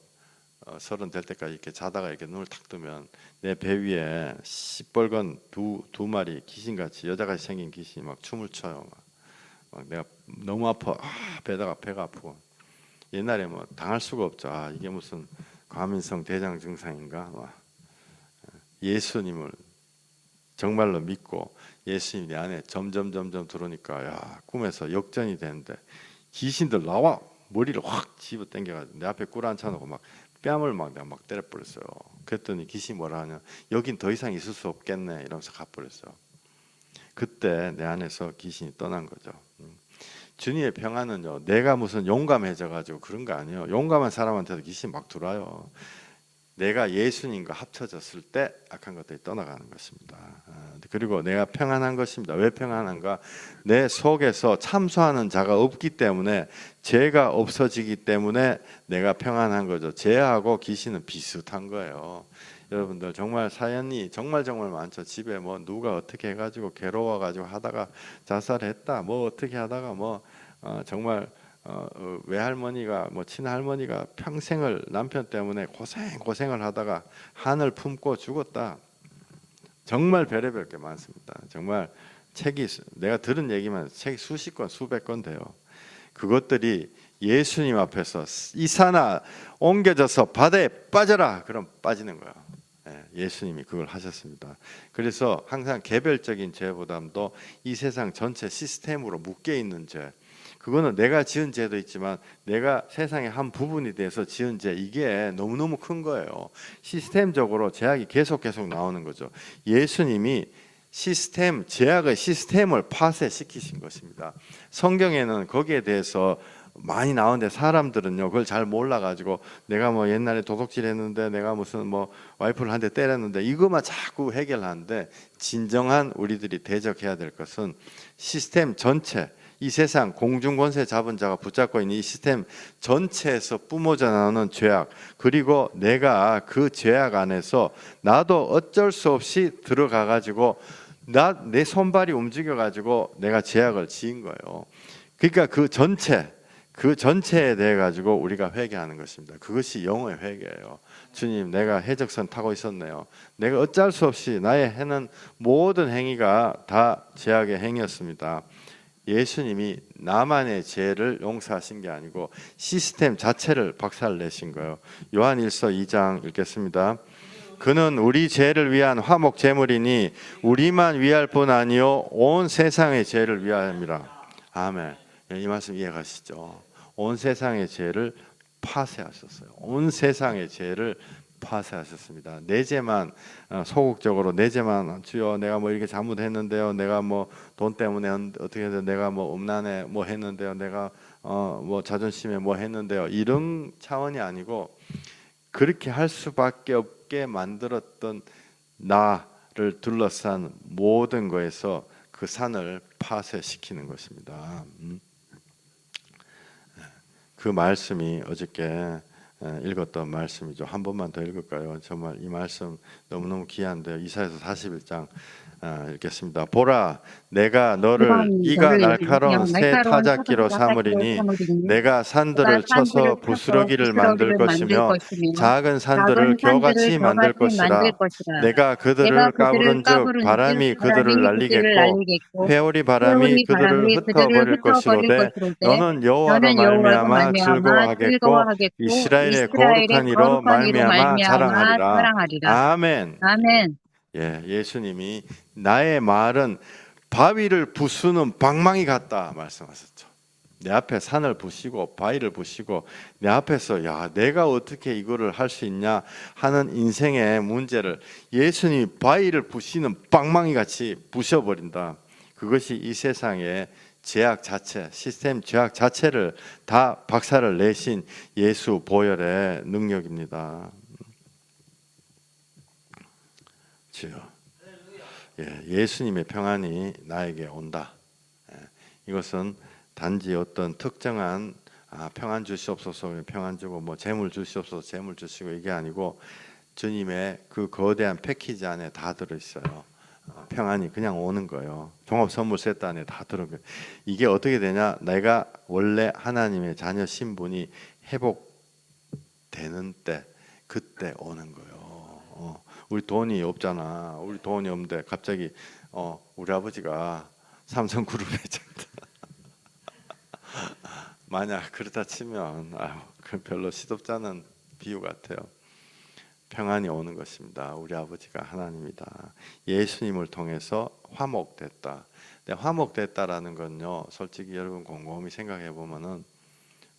30 될 때까지 이렇게 자다가 이렇게 눈을 탁 뜨면 내 배 위에 시뻘건 두 마리 귀신같이 여자같이 생긴 귀신이 막 춤을 춰요. 막 내가 너무 아파. 배가 아프고. 옛날에 뭐 당할 수가 없죠. 이게 무슨 과민성 대장 증상인가. 예수님을 정말로 믿고 예수님이 내 안에 점점 들어오니까 꿈에서 역전이 되는데 귀신들 나와. 머리를 확 집어 당겨가지고 내 앞에 꿀 앉혀놓고 막 뺨을 내가 막 때려버렸어요. 그랬더니 귀신이 뭐라 하냐, 여긴 더 이상 있을 수 없겠네 이러면서 가버렸어요. 그때 내 안에서 귀신이 떠난 거죠. 주님의 평안은요, 내가 무슨 용감해져가지고 그런 거 아니에요. 용감한 사람한테도 귀신이 막 들어와요. 내가 예수님과 합쳐졌을 때 악한 것들이 떠나가는 것입니다. 그리고 내가 평안한 것입니다. 왜 평안한가? 내 속에서 참소하는 자가 없기 때문에, 죄가 없어지기 때문에 내가 평안한 거죠. 죄하고 귀신은 비슷한 거예요. 여러분들 정말 사연이 정말 많죠. 집에 뭐 누가 어떻게 해가지고 괴로워가지고 하다가 자살했다, 뭐 어떻게 하다가 뭐 정말 외할머니가 뭐 친할머니가 평생을 남편 때문에 고생을 하다가 한을 품고 죽었다. 정말 별의별 게 많습니다. 정말 책이, 내가 들은 얘기만 책이 수십 권 수백 권 돼요. 그것들이 예수님 앞에서 이 산아 옮겨져서 바다에 빠져라, 그럼 빠지는 거야. 예수님이 그걸 하셨습니다. 그래서 항상 개별적인 죄보다도 이 세상 전체 시스템으로 묶여 있는 죄, 그거는 내가 지은 죄도 있지만 내가 세상의 한 부분이 돼서 지은 죄, 이게 너무너무 큰 거예요. 시스템적으로 죄악이 계속 나오는 거죠. 예수님이 죄악의 시스템을 파쇄시키신 것입니다. 성경에는 거기에 대해서 많이 나오는데 사람들은요 그걸 잘 몰라가지고, 내가 뭐 옛날에 도둑질했는데, 내가 무슨 뭐 와이프를 한 대 때렸는데, 이것만 자꾸 해결하는데, 진정한 우리들이 대적해야 될 것은 시스템 전체, 이 세상 공중권세 잡은 자가 붙잡고 있는 이 시스템 전체에서 뿜어져 나오는 죄악, 그리고 내가 그 죄악 안에서 나도 어쩔 수 없이 들어가가지고 내 손발이 움직여가지고 내가 죄악을 지은 거예요. 그러니까 그 전체에 대해 가지고 우리가 회개하는 것입니다. 그것이 영의 회개예요. 주님, 내가 해적선 타고 있었네요. 내가 어쩔 수 없이 나의 해는 모든 행위가 다 죄악의 행위였습니다. 예수님이 나만의 죄를 용서하신 게 아니고 시스템 자체를 박살내신 거예요. 요한일서 2장 읽겠습니다. 그는 우리 죄를 위한 화목 제물이니 우리만 위할 뿐 아니요 온 세상의 죄를 위함이라. 아멘. 이 말씀 이해가시죠? 온 세상의 죄를 파쇄하셨어요. 온 세상의 죄를 파쇄하셨습니다. 내 죄만, 소극적으로 내 죄만, 주여 내가 뭐 이렇게 잘못했는데요, 내가 뭐 돈 때문에 어떻게 해서 내가 뭐 음란에 뭐 했는데요, 내가 뭐 자존심에 뭐 했는데요, 이런 차원이 아니고 그렇게 할 수밖에 없게 만들었던 나를 둘러싼 모든 거에서 그 산을 파쇄시키는 것입니다. 그 말씀이 어저께 읽었던 말씀이죠. 한 번만 더 읽을까요? 정말 이 말씀 너무너무 귀한데요. 이사야서 41장 읽겠습니다. 보라, 내가 너를 이가 날카로운 새 타작기로 삼으리니 내가 산들을 쳐서 부스러기를 만들 것이며 작은 산들을 겨같이 만들 것이라. 내가 그들을 까부른즉 바람이 그들을 날리겠고 회오리 바람이 그들을 흩어버릴 것이로되 너는 여호와로 말미암아 즐거워하겠고 이스라엘의 거룩한 이로 말미암아 자랑하리라. 아멘.
아멘.
예수님이 나의 말은 바위를 부수는 방망이 같다 말씀하셨죠. 내 앞에 산을 부시고 바위를 부시고 내 앞에서 야 내가 어떻게 이거를 할 수 있냐 하는 인생의 문제를 예수님이 바위를 부시는 방망이 같이 부셔버린다. 그것이 이 세상의 죄악 자체, 시스템 죄악 자체를 다 박살을 내신 예수 보혈의 능력입니다. 주여, 예수님의 평안이 나에게 온다. 이것은 단지 어떤 특정한 평안 주시옵소서 평안 주고 뭐 재물 주시옵소서 재물 주시고 이게 아니고 주님의 그 거대한 패키지 안에 다 들어있어요. 평안이 그냥 오는 거예요. 종합 선물 세트 안에 다 들어요. 이게 어떻게 되냐? 내가 원래 하나님의 자녀 신분이 회복되는 때 그때 오는 거예요. 우리 돈이 없잖아. 우리 돈이 없는데 갑자기 우리 아버지가 삼성그룹에 만약 그렇다 치면 그 별로 시덥지 않은 비유 같아요. 평안이 오는 것입니다. 우리 아버지가 하나님이다. 예수님을 통해서 화목됐다. 근데 화목됐다라는 건요, 솔직히 여러분 곰곰이 생각해 보면은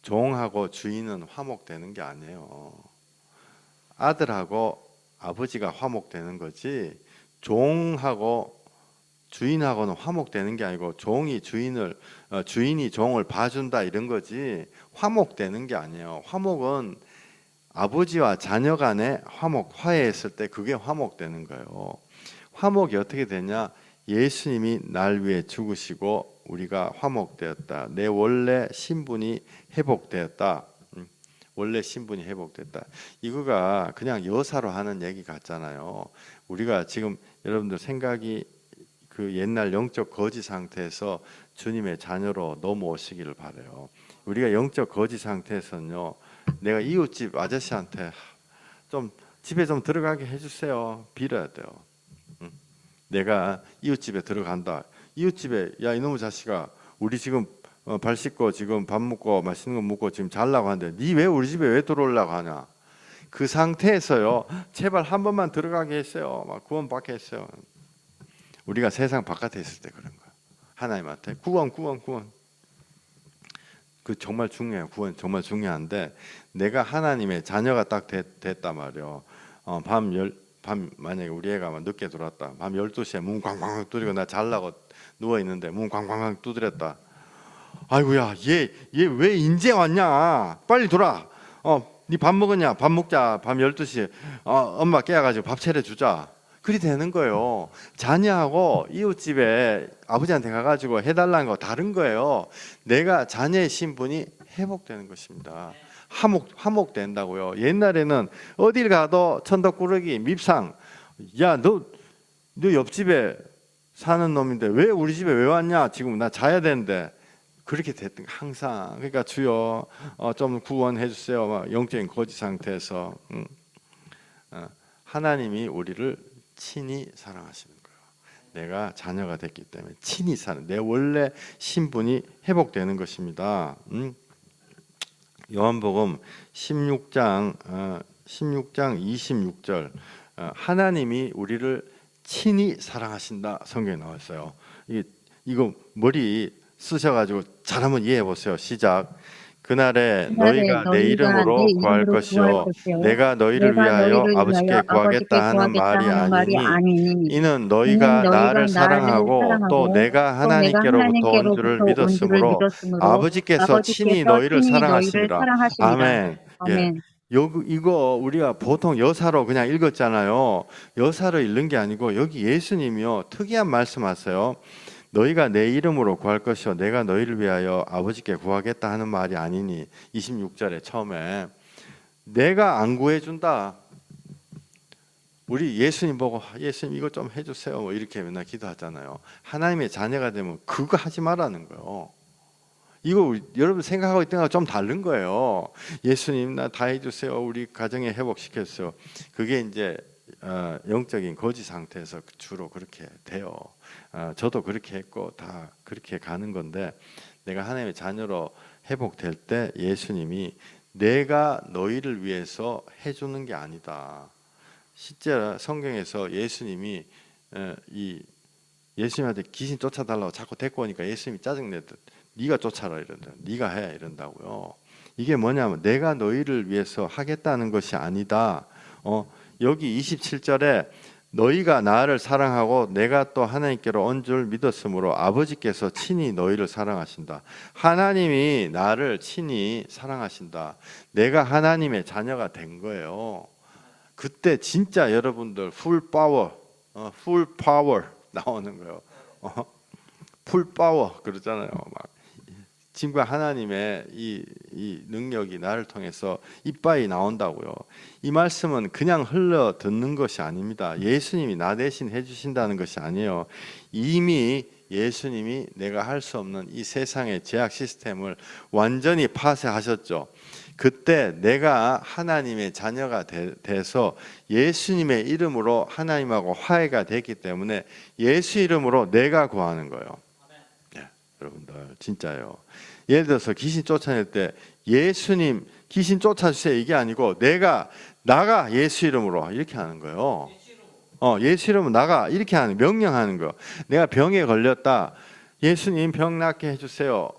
종하고 주인은 화목되는 게 아니에요. 아들하고 아버지가 화목되는 거지 종하고 주인하고는 화목되는 게 아니고 종이 주인이 종을 봐준다 이런 거지 화목되는 게 아니에요. 화목은 아버지와 자녀 간에 화해했을 때 그게 화목되는 거예요. 화목이 어떻게 되냐? 예수님이 날 위해 죽으시고 우리가 화목되었다. 내 원래 신분이 회복되었다. 원래 신분이 회복됐다. 이거가 그냥 여사로 하는 얘기 같잖아요. 우리가 지금 여러분들 생각이 그 옛날 영적 거지 상태에서 주님의 자녀로 넘어오시기를 바라요. 우리가 영적 거지 상태에서는요, 내가 이웃집 아저씨한테 좀 집에 좀 들어가게 해주세요. 빌어야 돼요. 내가 이웃집에 들어간다. 이웃집에 야 이놈의 자식아, 우리 지금 발 씻고 지금 밥 먹고 맛있는 거 먹고 지금 자려고 하는데 니 왜 우리 집에 왜 들어오려고 하냐? 그 상태에서요, 제발 한 번만 들어가게 했어요. 막 구원받게 했어요. 우리가 세상 바깥에 있을 때 그런 거야. 하나님한테 구원. 그 정말 중요해요. 구원 정말 중요한데 내가 하나님의 자녀가 딱 됐단 말이에요. 밤 만약에 우리 애가 막 늦게 들어왔다. 밤 12시에 문 꽝꽝 두드리고 나 잘라고 누워 있는데 문 꽝꽝 두드렸다. 아이고야, 얘 왜 인제 왔냐? 빨리 돌아. 네 밥 먹었냐? 밥 먹자. 밤 12시에 엄마 깨워가지고 밥 차려주자. 그리 되는 거예요. 자녀하고 이웃집에 아버지한테 가가지고 해달라는 거 다른 거예요. 내가 자녀의 신분이 회복되는 것입니다. 화목된다고요. 옛날에는 어딜 가도 천덕꾸러기 밉상. 야, 너 옆집에 사는 놈인데 왜 우리 집에 왜 왔냐? 지금 나 자야 되는데. 그렇게 됐던 거 항상. 그러니까 주여 좀 구원해 주세요. 막 영적인 거지 상태에서 하나님이 우리를 친히 사랑하시는 거예요. 내가 자녀가 됐기 때문에 친히 내 원래 신분이 회복되는 것입니다. 요한복음 16장 26절 하나님이 우리를 친히 사랑하신다 성경에 나와 있어요. 이거 머리 쓰셔가지고 잘 한번 이해해 보세요. 시작. 그날에 너희가 내 이름으로 구할 것이요 내가 너희를 위하여 아버지께 구하겠다 하는 말이 아니니 이는 너희가 나를 사랑하고 또 내가 하나님께로부터 온 줄을 믿었으므로 아버지께서 친히 너희를 사랑하시니라. 아멘. 예. 이거 우리가 보통 여사로 그냥 읽었잖아요. 여사로 읽는 게 아니고 여기 예수님이요 특이한 말씀하세요. 너희가 내 이름으로 구할 것이요 내가 너희를 위하여 아버지께 구하겠다 하는 말이 아니니 26절에 처음에 내가 안 구해준다. 우리 예수님 보고 예수님 이거 좀 해주세요 뭐 이렇게 맨날 기도하잖아요. 하나님의 자녀가 되면 그거 하지 말라는 거예요. 이거 여러분 생각하고 있던 거랑 좀 다른 거예요. 예수님 나 다 해주세요. 우리 가정에 회복시켰어요. 그게 이제 영적인 거지 상태에서 주로 그렇게 돼요. 저도 그렇게 했고 다 그렇게 가는 건데 내가 하나님의 자녀로 회복될 때 예수님이 내가 너희를 위해서 해주는 게 아니다. 실제 성경에서 예수님이 예수님한테 귀신 쫓아달라고 자꾸 데리고 오니까 예수님이 짜증내듯 네가 쫓아라 이런다. 네가 해 이런다고요. 이게 뭐냐면 내가 너희를 위해서 하겠다는 것이 아니다. 여기 27절에 너희가 나를 사랑하고 내가 또 하나님께로 온 줄 믿었으므로 아버지께서 친히 너희를 사랑하신다. 하나님이 나를 친히 사랑하신다. 내가 하나님의 자녀가 된 거예요. 그때 진짜 여러분들 풀 파워 나오는 거예요. 풀 파워 그러잖아요. 막 지금과 하나님의 이 능력이 나를 통해서 이빠이 나온다고요. 이 말씀은 그냥 흘러 듣는 것이 아닙니다. 예수님이 나 대신 해주신다는 것이 아니에요. 이미 예수님이 내가 할 수 없는 이 세상의 제약 시스템을 완전히 파쇄하셨죠. 그때 내가 하나님의 자녀가 돼서 예수님의 이름으로 하나님하고 화해가 됐기 때문에 예수 이름으로 내가 구하는 거예요. 여러분들 진짜요. 예를 들어서 귀신 쫓아낼 때 예수님 귀신 쫓아주세요 이게 아니고 내가 나가 예수 이름으로 이렇게 하는 거예요. 예수 이름으로 나가 이렇게 하는 명령하는 거. 내가 병에 걸렸다. 예수님 병 낫게 해주세요.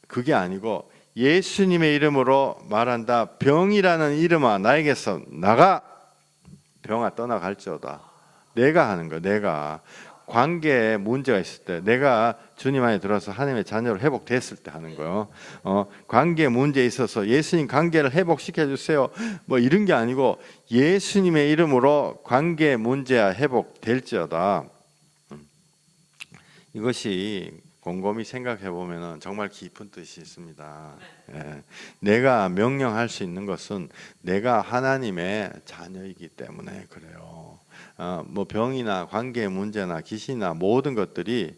그게 아니고 예수님의 이름으로 말한다. 병이라는 이름아 나에게서 나가. 병아 떠나갈지어다. 내가 하는 거. 내가 관계에 문제가 있을 때, 내가 주님 안에 들어서 하나님의 자녀로 회복됐을 때 하는 거예요. 관계에 문제에 있어서 예수님 관계를 회복시켜 주세요, 뭐 이런 게 아니고 예수님의 이름으로 관계의 문제가 회복될지어다. 이것이 곰곰이 생각해 보면 정말 깊은 뜻이 있습니다. 예. 내가 명령할 수 있는 것은 내가 하나님의 자녀이기 때문에 그래요. 뭐 병이나 관계의 문제나 귀신이나 모든 것들이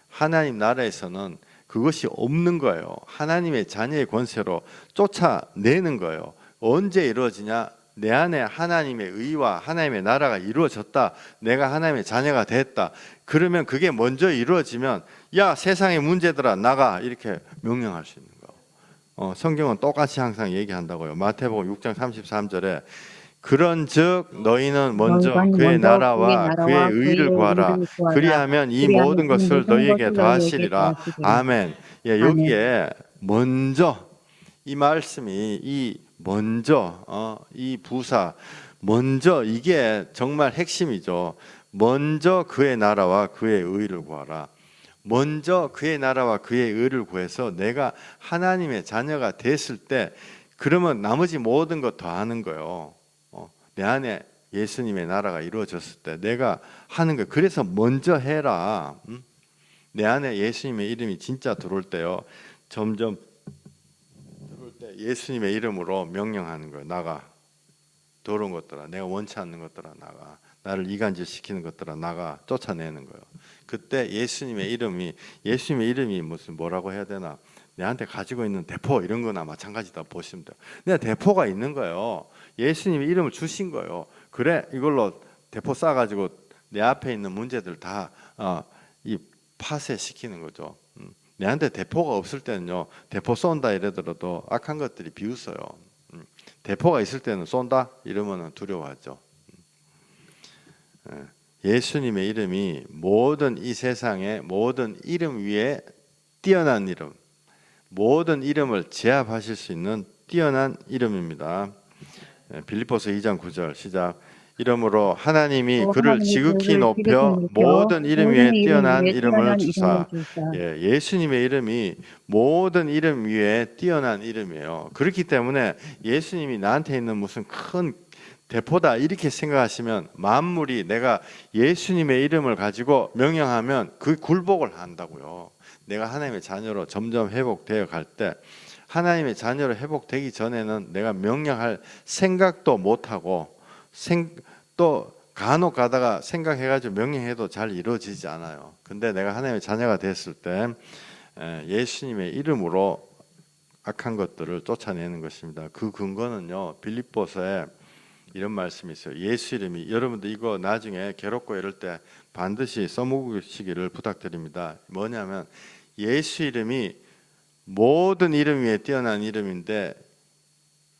하나님 나라에서는 그것이 없는 거예요. 하나님의 자녀의 권세로 쫓아내는 거예요. 언제 이루어지냐? 내 안에 하나님의 의와 하나님의 나라가 이루어졌다. 내가 하나님의 자녀가 됐다. 그러면 그게 먼저 이루어지면 야, 세상의 문제들아 나가, 이렇게 명령할 수 있는 거. 성경은 똑같이 항상 얘기한다고요. 마태복음 6장 33절에 그런즉 너희는 먼저 그의 나라와 그의 의를 구하라. 그리하면 이 모든 것을 너희에게 더하시리라. 아멘. 예, 여기에 먼저, 이 말씀이 이 먼저, 이 부사 먼저, 이게 정말 핵심이죠. 먼저 그의 나라와 그의 의를 구하라. 먼저 그의 나라와 그의 의를 구해서 내가 하나님의 자녀가 됐을 때, 그러면 나머지 모든 것 더하는 거예요. 내 안에 예수님의 나라가 이루어졌을 때 내가 하는 거예요. 그래서 먼저 해라. 내 안에 예수님의 이름이 진짜 들어올 때요, 점점 들어올 때 예수님의 이름으로 명령하는 거예요. 나가. 더러운 것들아, 내가 원치 않는 것들아 나가. 나를 이간질시키는 것들아 나가. 쫓아내는 거예요. 그때 예수님의 이름이 무슨 뭐라고 해야 되나, 내한테 가지고 있는 대포 이런 거나 마찬가지다 보시면 돼요. 내가 대포가 있는 거예요. 예수님이 이름을 주신 거예요. 그래, 이걸로 대포 쏴가지고 내 앞에 있는 문제들 다 이 파쇄시키는 거죠. 내한테 대포가 없을 때는요, 대포 쏜다 이러더라도 악한 것들이 비웃어요. 대포가 있을 때는 쏜다 이러면 두려워하죠. 예수님의 이름이 모든 이 세상의 모든 이름 위에 뛰어난 이름, 모든 이름을 제압하실 수 있는 뛰어난 이름입니다. 빌립보서 2장 9절 시작. 이러므로 하나님이 그를 지극히 높여 모든 이름 위에 뛰어난 이름을 주사. 예수님의 이름이 모든 이름 위에 뛰어난 이름이에요. 그렇기 때문에 예수님이 나한테 있는 무슨 큰 대포다 이렇게 생각하시면, 만물이 내가 예수님의 이름을 가지고 명령하면 그 굴복을 한다고요. 내가 하나님의 자녀로 점점 회복되어 갈 때, 하나님의 자녀로 회복되기 전에는 내가 명령할 생각도 못하고, 또 간혹 가다가 생각해가지고 명령해도 잘 이루어지지 않아요. 근데 내가 하나님의 자녀가 됐을 때 예수님의 이름으로 악한 것들을 쫓아내는 것입니다. 그 근거는요, 빌립보서에 이런 말씀이 있어요. 예수 이름이, 여러분들 이거 나중에 괴롭고 이럴 때 반드시 써먹으시기를 부탁드립니다. 뭐냐면 예수 이름이 모든 이름 위에 뛰어난 이름인데,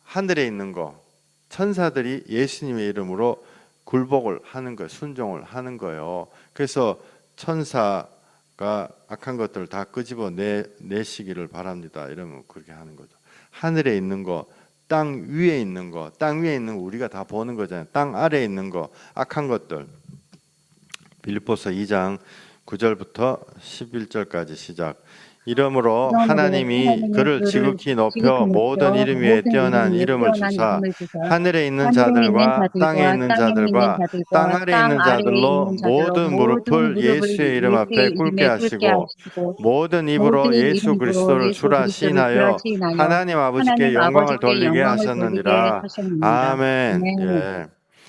하늘에 있는 거 천사들이 예수님의 이름으로 굴복을 하는 거예요. 순종을 하는 거예요. 그래서 천사가 악한 것들을 다 끄집어 내시기를 바랍니다. 이러면 그렇게 하는 거죠. 하늘에 있는 거, 땅 위에 있는 거, 땅 위에 있는 거 우리가 다 보는 거잖아요. 땅 아래에 있는 거, 악한 것들. 빌립보서 2장 9절부터 11절까지 시작. 이러므로 하나님이 그를 지극히 높여 모든 이름 위에 뛰어난 이름을 주사 하늘에 있는 자들과 땅에 있는 자들과 땅 아래에 있는 자들로 모든 무릎을 예수의 이름 앞에 꿇게 하시고 모든 입으로 예수 그리스도를 주라 시인하여 하나님 아버지께 영광을 돌리게 하셨느니라. 아멘. 예.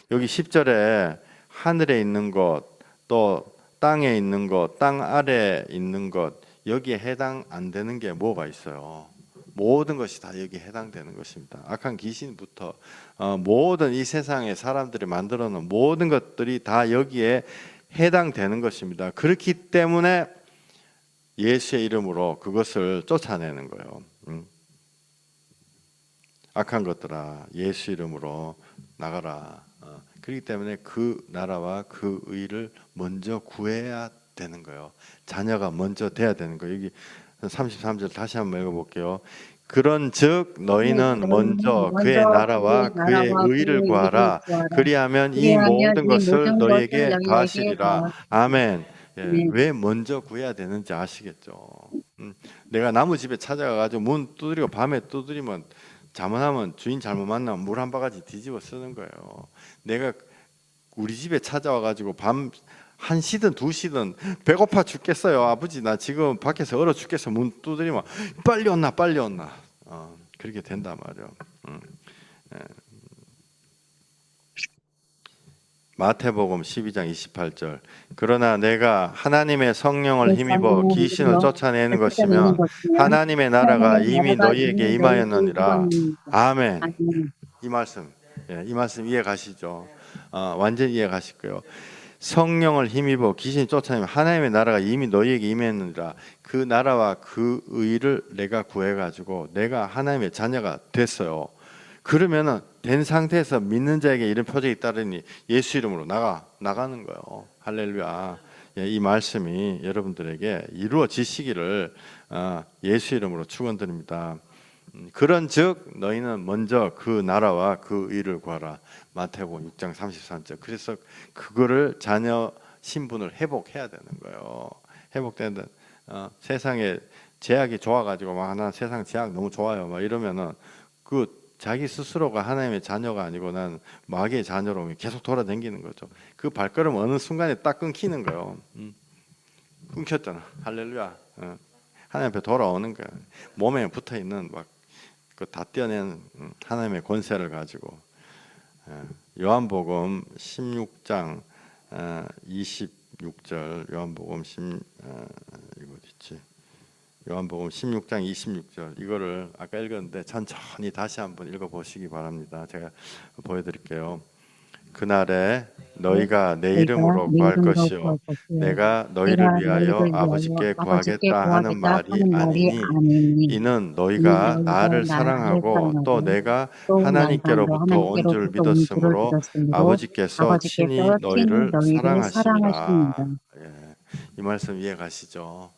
여기 10절에 하늘에 있는 것, 또 땅에 있는 것, 땅 아래에 있는 것, 여기에 해당 안 되는 게 뭐가 있어요? 모든 것이 다 여기에 해당되는 것입니다. 악한 귀신부터 모든 이 세상의 사람들이 만들어 놓은 모든 것들이 다 여기에 해당되는 것입니다. 그렇기 때문에 예수의 이름으로 그것을 쫓아내는 거예요. 악한 것들아, 예수 이름으로 나가라. 그렇기 때문에 그 나라와 그 의를 먼저 구해야 되는 거예요. 자녀가 먼저 돼야 되는 거예요. 여기 33절 다시 한번 읽어볼게요. 그런즉 너희는 먼저 그의 나라와 그의 의를 구하라. 그리하면 이 모든 것을 너희에게 더하시리라. 아멘. 예, 왜 먼저 구해야 되는지 아시겠죠? 내가 나무 집에 찾아가가지고 문 두드리고 밤에 두드리면 자문하면 주인 잘못 만나면 물 한 바가지 뒤집어 쓰는 거예요. 내가 우리 집에 찾아와가지고 밤 1시든 2시든 배고파 죽겠어요. 아버지 나 지금 밖에서 얼어 죽겠어. 문 두드리면 빨리 온나 빨리 온나. 그렇게 된단 말이에요. 예. 마태복음 12장 28절. 그러나 내가 하나님의 성령을 힘입어 귀신을 쫓아내는 것이며 하나님의 나라가 이미 너희에게 임하였느니라. 아멘. 이 말씀, 이 말씀 이해 가시죠? 완전 이해 가실 거예요. 성령을 힘입어 귀신이 쫓아내면 하나님의 나라가 이미 너희에게 임했느니라. 그 나라와 그 의를 내가 구해가지고 내가 하나님의 자녀가 됐어요. 그러면은 된 상태에서 믿는 자에게 이런 표적이 따르니 예수 이름으로 나가는 거예요. 할렐루야. 이 말씀이 여러분들에게 이루어지시기를 예수 이름으로 축원드립니다. 그런즉 너희는 먼저 그 나라와 그 의를 구하라. 마태복음 6장 33절. 그래서 그거를 자녀 신분을 회복해야 되는 거예요. 회복되는 세상에 제약이 좋아가지고 막 난 세상 제약 너무 좋아요. 막 이러면은 그 자기 스스로가 하나님의 자녀가 아니고 난 마귀의 자녀로 계속 돌아다니는 거죠. 그 발걸음 어느 순간에 딱 끊기는 거예요. 끊겼잖아. 할렐루야. 하나님 앞에 돌아오는 거야. 몸에 붙어 있는 막 그 다 떼어낸 하나님의 권세를 가지고. 요한복음 16장 26절. 요한복음 이거 어디 있지? 요한복음 16장 26절. 이거를 아까 읽었는데 천천히 다시 한번 읽어 보시기 바랍니다. 제가 보여드릴게요. 그날에 너희가 내 이름으로 구할 것이요 내가 너희를 위하여 아버지께 구하겠다 하는 말이 아니니 이는 너희가 나를 사랑하고 또 내가 하나님께로부터 온 줄 믿었으므로 아버지께서 친히 너희를 사랑하시니라. 이 말씀 이해 가시죠?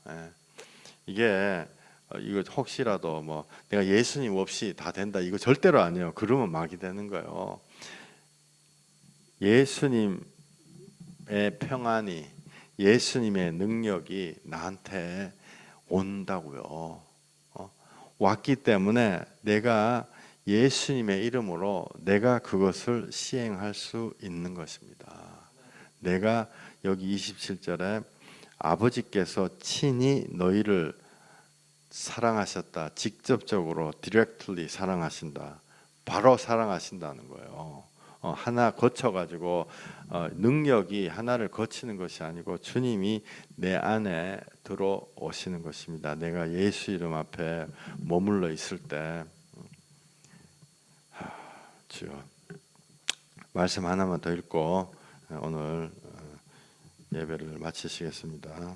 이게 이거 혹시라도 뭐 내가 예수님 없이 다 된다 이거 절대로 아니에요. 그러면 막이 되는 거예요. 예수님의 평안이 예수님의 능력이 나한테 온다고요. 왔기 때문에 내가 예수님의 이름으로 내가 그것을 시행할 수 있는 것입니다. 내가 여기 27절에 아버지께서 친히 너희를 사랑하셨다. 직접적으로 directly 사랑하신다. 바로 사랑하신다는 거예요. 하나 거쳐가지고 능력이 하나를 거치는 것이 아니고 주님이 내 안에 들어오시는 것입니다. 내가 예수 이름 앞에 머물러 있을 때 주여 말씀 하나만 더 읽고 오늘 예배를 마치시겠습니다.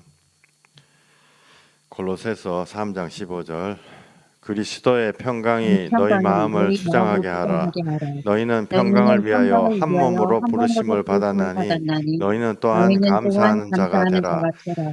골로새서 3장 15절. 그리스도의 평강이 너희 마음을 주장하게 하라. 너희는 평강을 위하여 한 몸으로 부르심을 받았나니 너희는 또한 감사하는 자가 되라.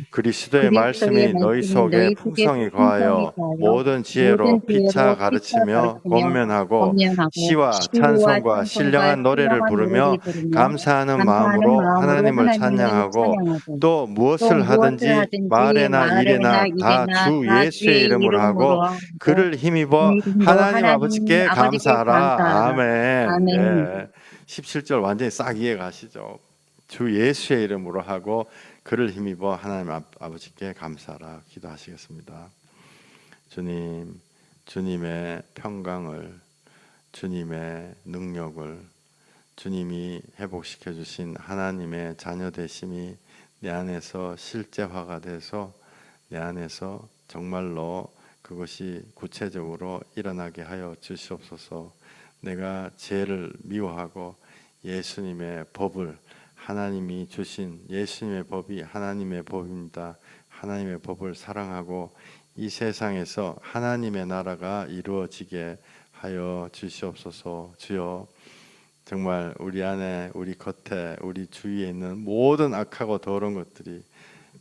그리스도의 말씀이 너희 속에 풍성히 거하여 모든 지혜로 피차 가르치며 권면하고 시와 찬송과 신령한 노래를 부르며 감사하는 마음으로 하나님을 찬양하고 또 무엇을 하든지 말에나 일에나 다 주 예수의 이름으로 하고 그를 힘입어 하나님 아버지께 감사하라. 아멘. 네. 17절 완전히 싹 이해 가시죠? 주 예수의 이름으로 하고 그를 힘입어 하나님 아버지께 감사하라. 기도하시겠습니다. 주님, 주님의 평강을, 주님의 능력을, 주님이 회복시켜 주신 하나님의 자녀 되심이 내 안에서 실제화가 돼서 내 안에서 정말로 그것이 구체적으로 일어나게 하여 주시옵소서. 내가 죄를 미워하고 예수님의 법을 하나님이 주신 예수님의 법이 하나님의 법입니다. 하나님의 법을 사랑하고 이 세상에서 하나님의 나라가 이루어지게 하여 주시옵소서. 주여 정말 우리 안에 우리 겉에 우리 주위에 있는 모든 악하고 더러운 것들이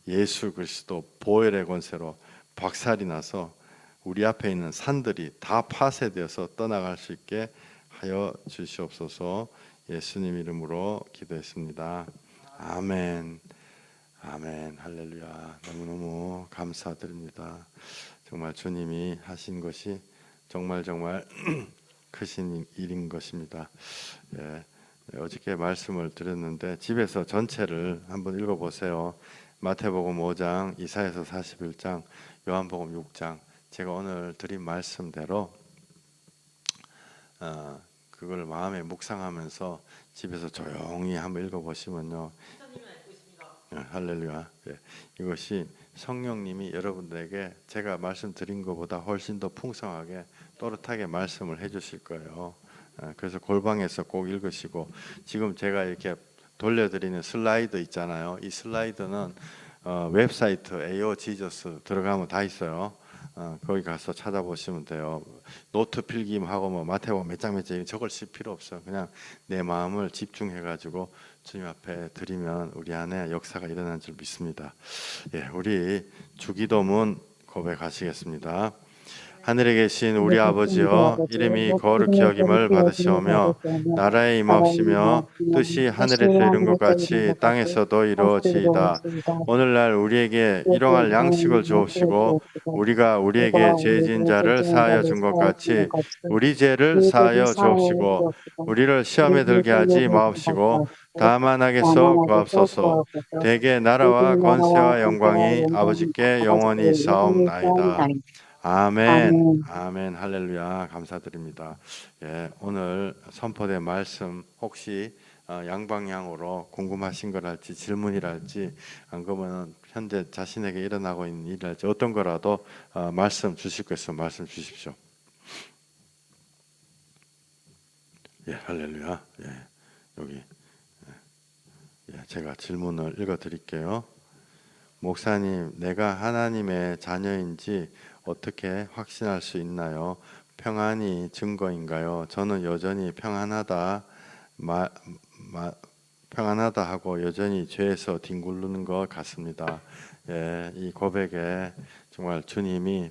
예수 그리스도 보혈의 권세로 박살이 나서 우리 앞에 있는 산들이 다 파쇄되어서 떠나갈 수 있게 하여 주시옵소서. 예수님 이름으로 기도했습니다. 아멘. 아멘. 할렐루야. 너무너무 감사드립니다. 정말 주님이 하신 것이 정말 크신 일인 것입니다. 예, 어저께 말씀을 드렸는데 집에서 전체를 한번 읽어보세요. 마태복음 5장, 이사야서 41장, 요한복음 6장. 제가 오늘 드린 말씀대로 그걸 마음에 묵상하면서 집에서 조용히 한번 읽어보시면요. 할렐루야. 예, 이것이 성령님이 여러분들에게 제가 말씀드린 것보다 훨씬 더 풍성하게 또렷하게 말씀을 해주실 거예요. 그래서 골방에서 꼭 읽으시고, 지금 제가 이렇게 돌려드리는 슬라이드 있잖아요. 이 슬라이드는 웹사이트 AO 지저스 들어가면 다 있어요. 거기 가서 찾아보시면 돼요. 노트 필기하고 뭐 마태복음 몇 장 적을 쓸 필요 없어요. 그냥 내 마음을 집중해가지고 주님 앞에 드리면 우리 안에 역사가 일어난 줄 믿습니다. 예, 우리 주기도문 고백하시겠습니다. 하늘에 계신 우리 아버지여, 이름이 거룩히 여김을 받으시오며 나라에 임하옵시며 뜻이 하늘에서 이룬 것 같이 땅에서도 이루어지이다. 오늘날 우리에게 일용할 양식을 주옵시고 우리가 우리에게 죄 지은 자를 사하여 준 것 같이 우리 죄를 사하여 주옵시고 우리를 시험에 들게 하지 마옵시고 다만 악에서 구하옵소서. 대개 나라와 권세와 영광이 아버지께 영원히 있사옵나이다. 아멘. 아멘. 할렐루야. 감사드립니다. 예, 오늘 선포된 말씀 혹시 양방향으로 궁금하신 거랄지 질문이랄지 안 그러면 현재 자신에게 일어나고 있는 일이랄지 어떤 거라도 말씀 주실 거 있으면 말씀 주십시오. 예, 할렐루야. 예, 여기 예, 제가 질문을 읽어 드릴게요. 목사님, 내가 하나님의 자녀인지 어떻게 확신할 수 있나요? 평안이 증거인가요? 저는 여전히 평안하다 하고 여전히 죄에서 뒹굴르는 것 같습니다. 예, 이 고백에 정말 주님이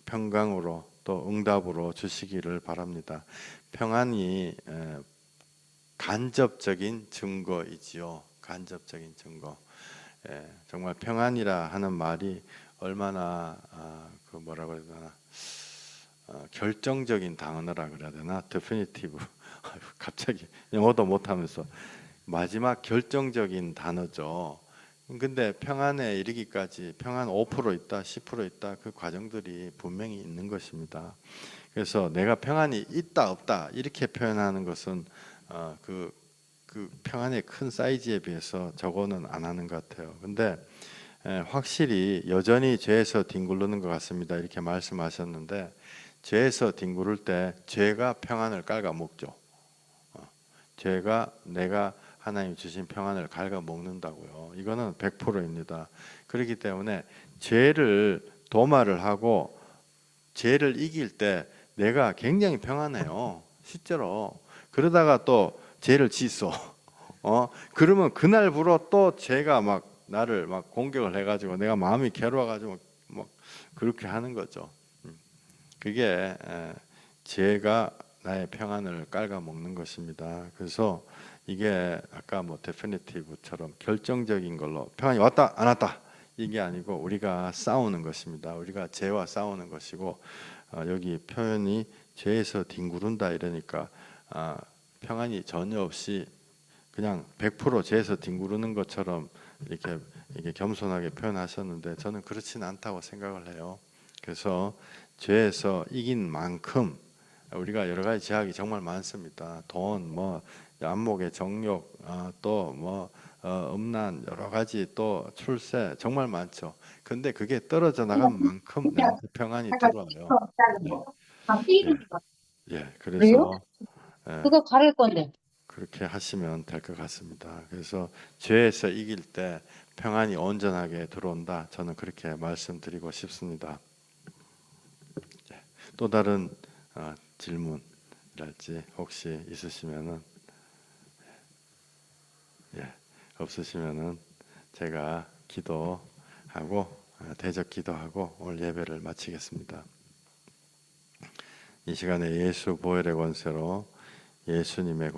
평강으로 또 응답으로 주시기를 바랍니다. 평안이 간접적인 증거이지요. 간접적인 증거. 예, 정말 평안이라 하는 말이 얼마나 그 뭐라고 해야 되나 결정적인 단어라 그래야 되나 definitive 갑자기 영어도 못하면서 마지막 결정적인 단어죠. 근데 평안에 이르기까지 평안 5% 있다 10% 있다 그 과정들이 분명히 있는 것입니다. 그래서 내가 평안이 있다 없다 이렇게 표현하는 것은 그 평안의 큰 사이즈에 비해서 저거는 안 하는 것 같아요. 근데 확실히 여전히 죄에서 뒹굴르는 것 같습니다. 이렇게 말씀하셨는데 죄에서 뒹굴을 때 죄가 평안을 갉아먹죠. 죄가 내가 하나님 주신 평안을 갉아먹는다고요. 이거는 100%입니다. 그렇기 때문에 죄를 도말을 하고 죄를 이길 때 내가 굉장히 평안해요. 실제로. 그러다가 또 죄를 짓어. 그러면 그날부로 또 죄가 막 나를 막 공격을 해가지고 내가 마음이 괴로워가지고 막 그렇게 하는 거죠. 그게 죄가 나의 평안을 갉아먹는 것입니다. 그래서 이게 아까 뭐 데피니티브처럼 결정적인 걸로 평안이 왔다 안 왔다 이게 아니고 우리가 싸우는 것입니다. 우리가 죄와 싸우는 것이고 여기 표현이 죄에서 뒹구른다 이러니까 평안이 전혀 없이 그냥 100% 죄에서 뒹구르는 것처럼 이렇게 겸손하게 표현하셨는데 저는 그렇지는 않다고 생각을 해요. 그래서 죄에서 이긴 만큼 우리가 여러 가지 제약이 정말 많습니다. 돈, 뭐 안목의 정욕, 또 뭐 음란 여러 가지 또 출세 정말 많죠. 근데 그게 떨어져 나간 만큼 내한테 평안이 들어와요. 예, 예. 그래서 예,
그거 가릴 건데.
그렇게 하시면 될 것 같습니다. 그래서 죄에서 이길 때 평안이 온전하게 들어온다. 저는 그렇게 말씀드리고 싶습니다. 예, 또 다른 질문이랄지 혹시 있으시면은 예, 없으시면은 제가 기도하고 대적 기도하고 오늘 예배를 마치겠습니다. 이 시간에 예수 보혈의 권세로, 예수님의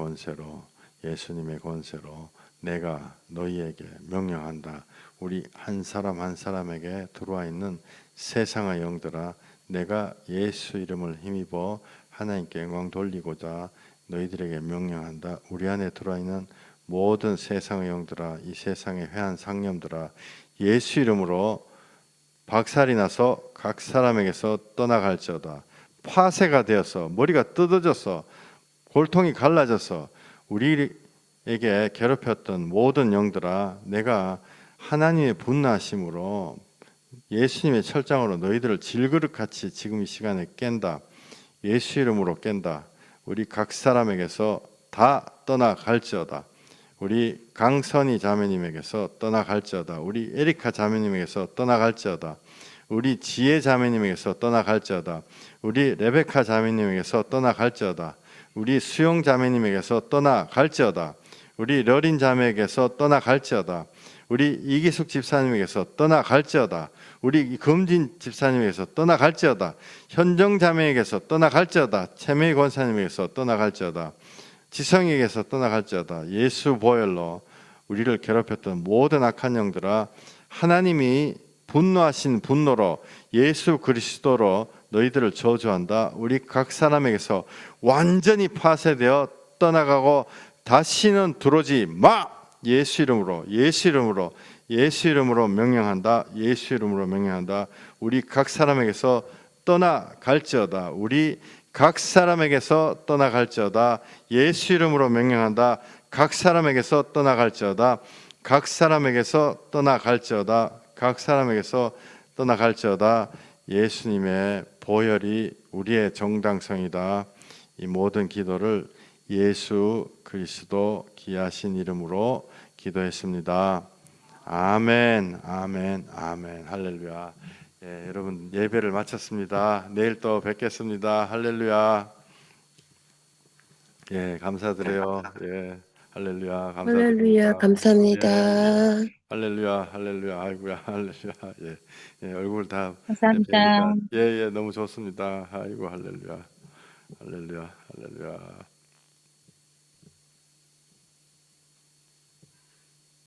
권세로 내가 너희에게 명령한다. 우리 한 사람 한 사람에게 들어와 있는 세상의 영들아, 내가 예수 이름을 힘입어 하나님께 영광 돌리고자 너희들에게 명령한다. 우리 안에 들어와 있는 모든 세상의 영들아, 이 세상의 회한 상념들아, 예수 이름으로 박살이 나서 각 사람에게서 떠나갈지어다. 파쇄가 되어서 머리가 뜯어져서 골통이 갈라져서 우리에게 괴롭혔던 모든 영들아, 내가 하나님의 분노하심으로 예수님의 철장으로 너희들을 질그릇같이 지금 이 시간에 깬다. 예수 이름으로 깬다. 우리 각 사람에게서 다 떠나갈지어다. 우리 강선희 자매님에게서 떠나갈지어다. 우리 에리카 자매님에게서 떠나갈지어다. 우리 지혜 자매님에게서 떠나갈지어다. 우리 레베카 자매님에게서 떠나갈지어다. 우리 수영 자매님에게서 떠나갈지어다. 우리 러린 자매에게서 떠나갈지어다. 우리 이기숙 집사님에게서 떠나갈지어다. 우리 금진 집사님에게서 떠나갈지어다. 현정 자매에게서 떠나갈지어다. 채메이 권사님에게서 떠나갈지어다. 지성에게서 떠나갈지어다. 예수 보혈로 우리를 괴롭혔던 모든 악한 영들아, 하나님이 분노하신 분노로 예수 그리스도로 너희들을 저주한다. 우리 각 사람에게서 완전히 파쇄되어 떠나가고 다시는 들어오지 마. 예수 이름으로 명령한다. 예수 이름으로 명령한다. 우리 각 사람에게서 떠나갈지어다. 우리 각 사람에게서 떠나갈지어다. 예수 이름으로 명령한다. 각 사람에게서 떠나갈지어다. 각 사람에게서 떠나갈지어다. 각 사람에게서 떠나갈지어다. 예수님의 보혈이 우리의 정당성이다. 이 모든 기도를 예수 그리스도 귀하신 이름으로 기도했습니다. 아멘, 아멘, 아멘. 할렐루야. 예, 여러분 예배를 마쳤습니다. 내일 또 뵙겠습니다. 할렐루야. 예, 감사드려요. 예, 할렐루야.
할렐루야,
감사드립니다.
감사합니다.
예, 할렐루야, 할렐루야. 아이고야, 할렐루야. 예, 예, 얼굴 다
감사합니다.
뵈니까 예, 예, 너무 좋습니다. 아이고, 할렐루야, 할렐루야, 할렐루야.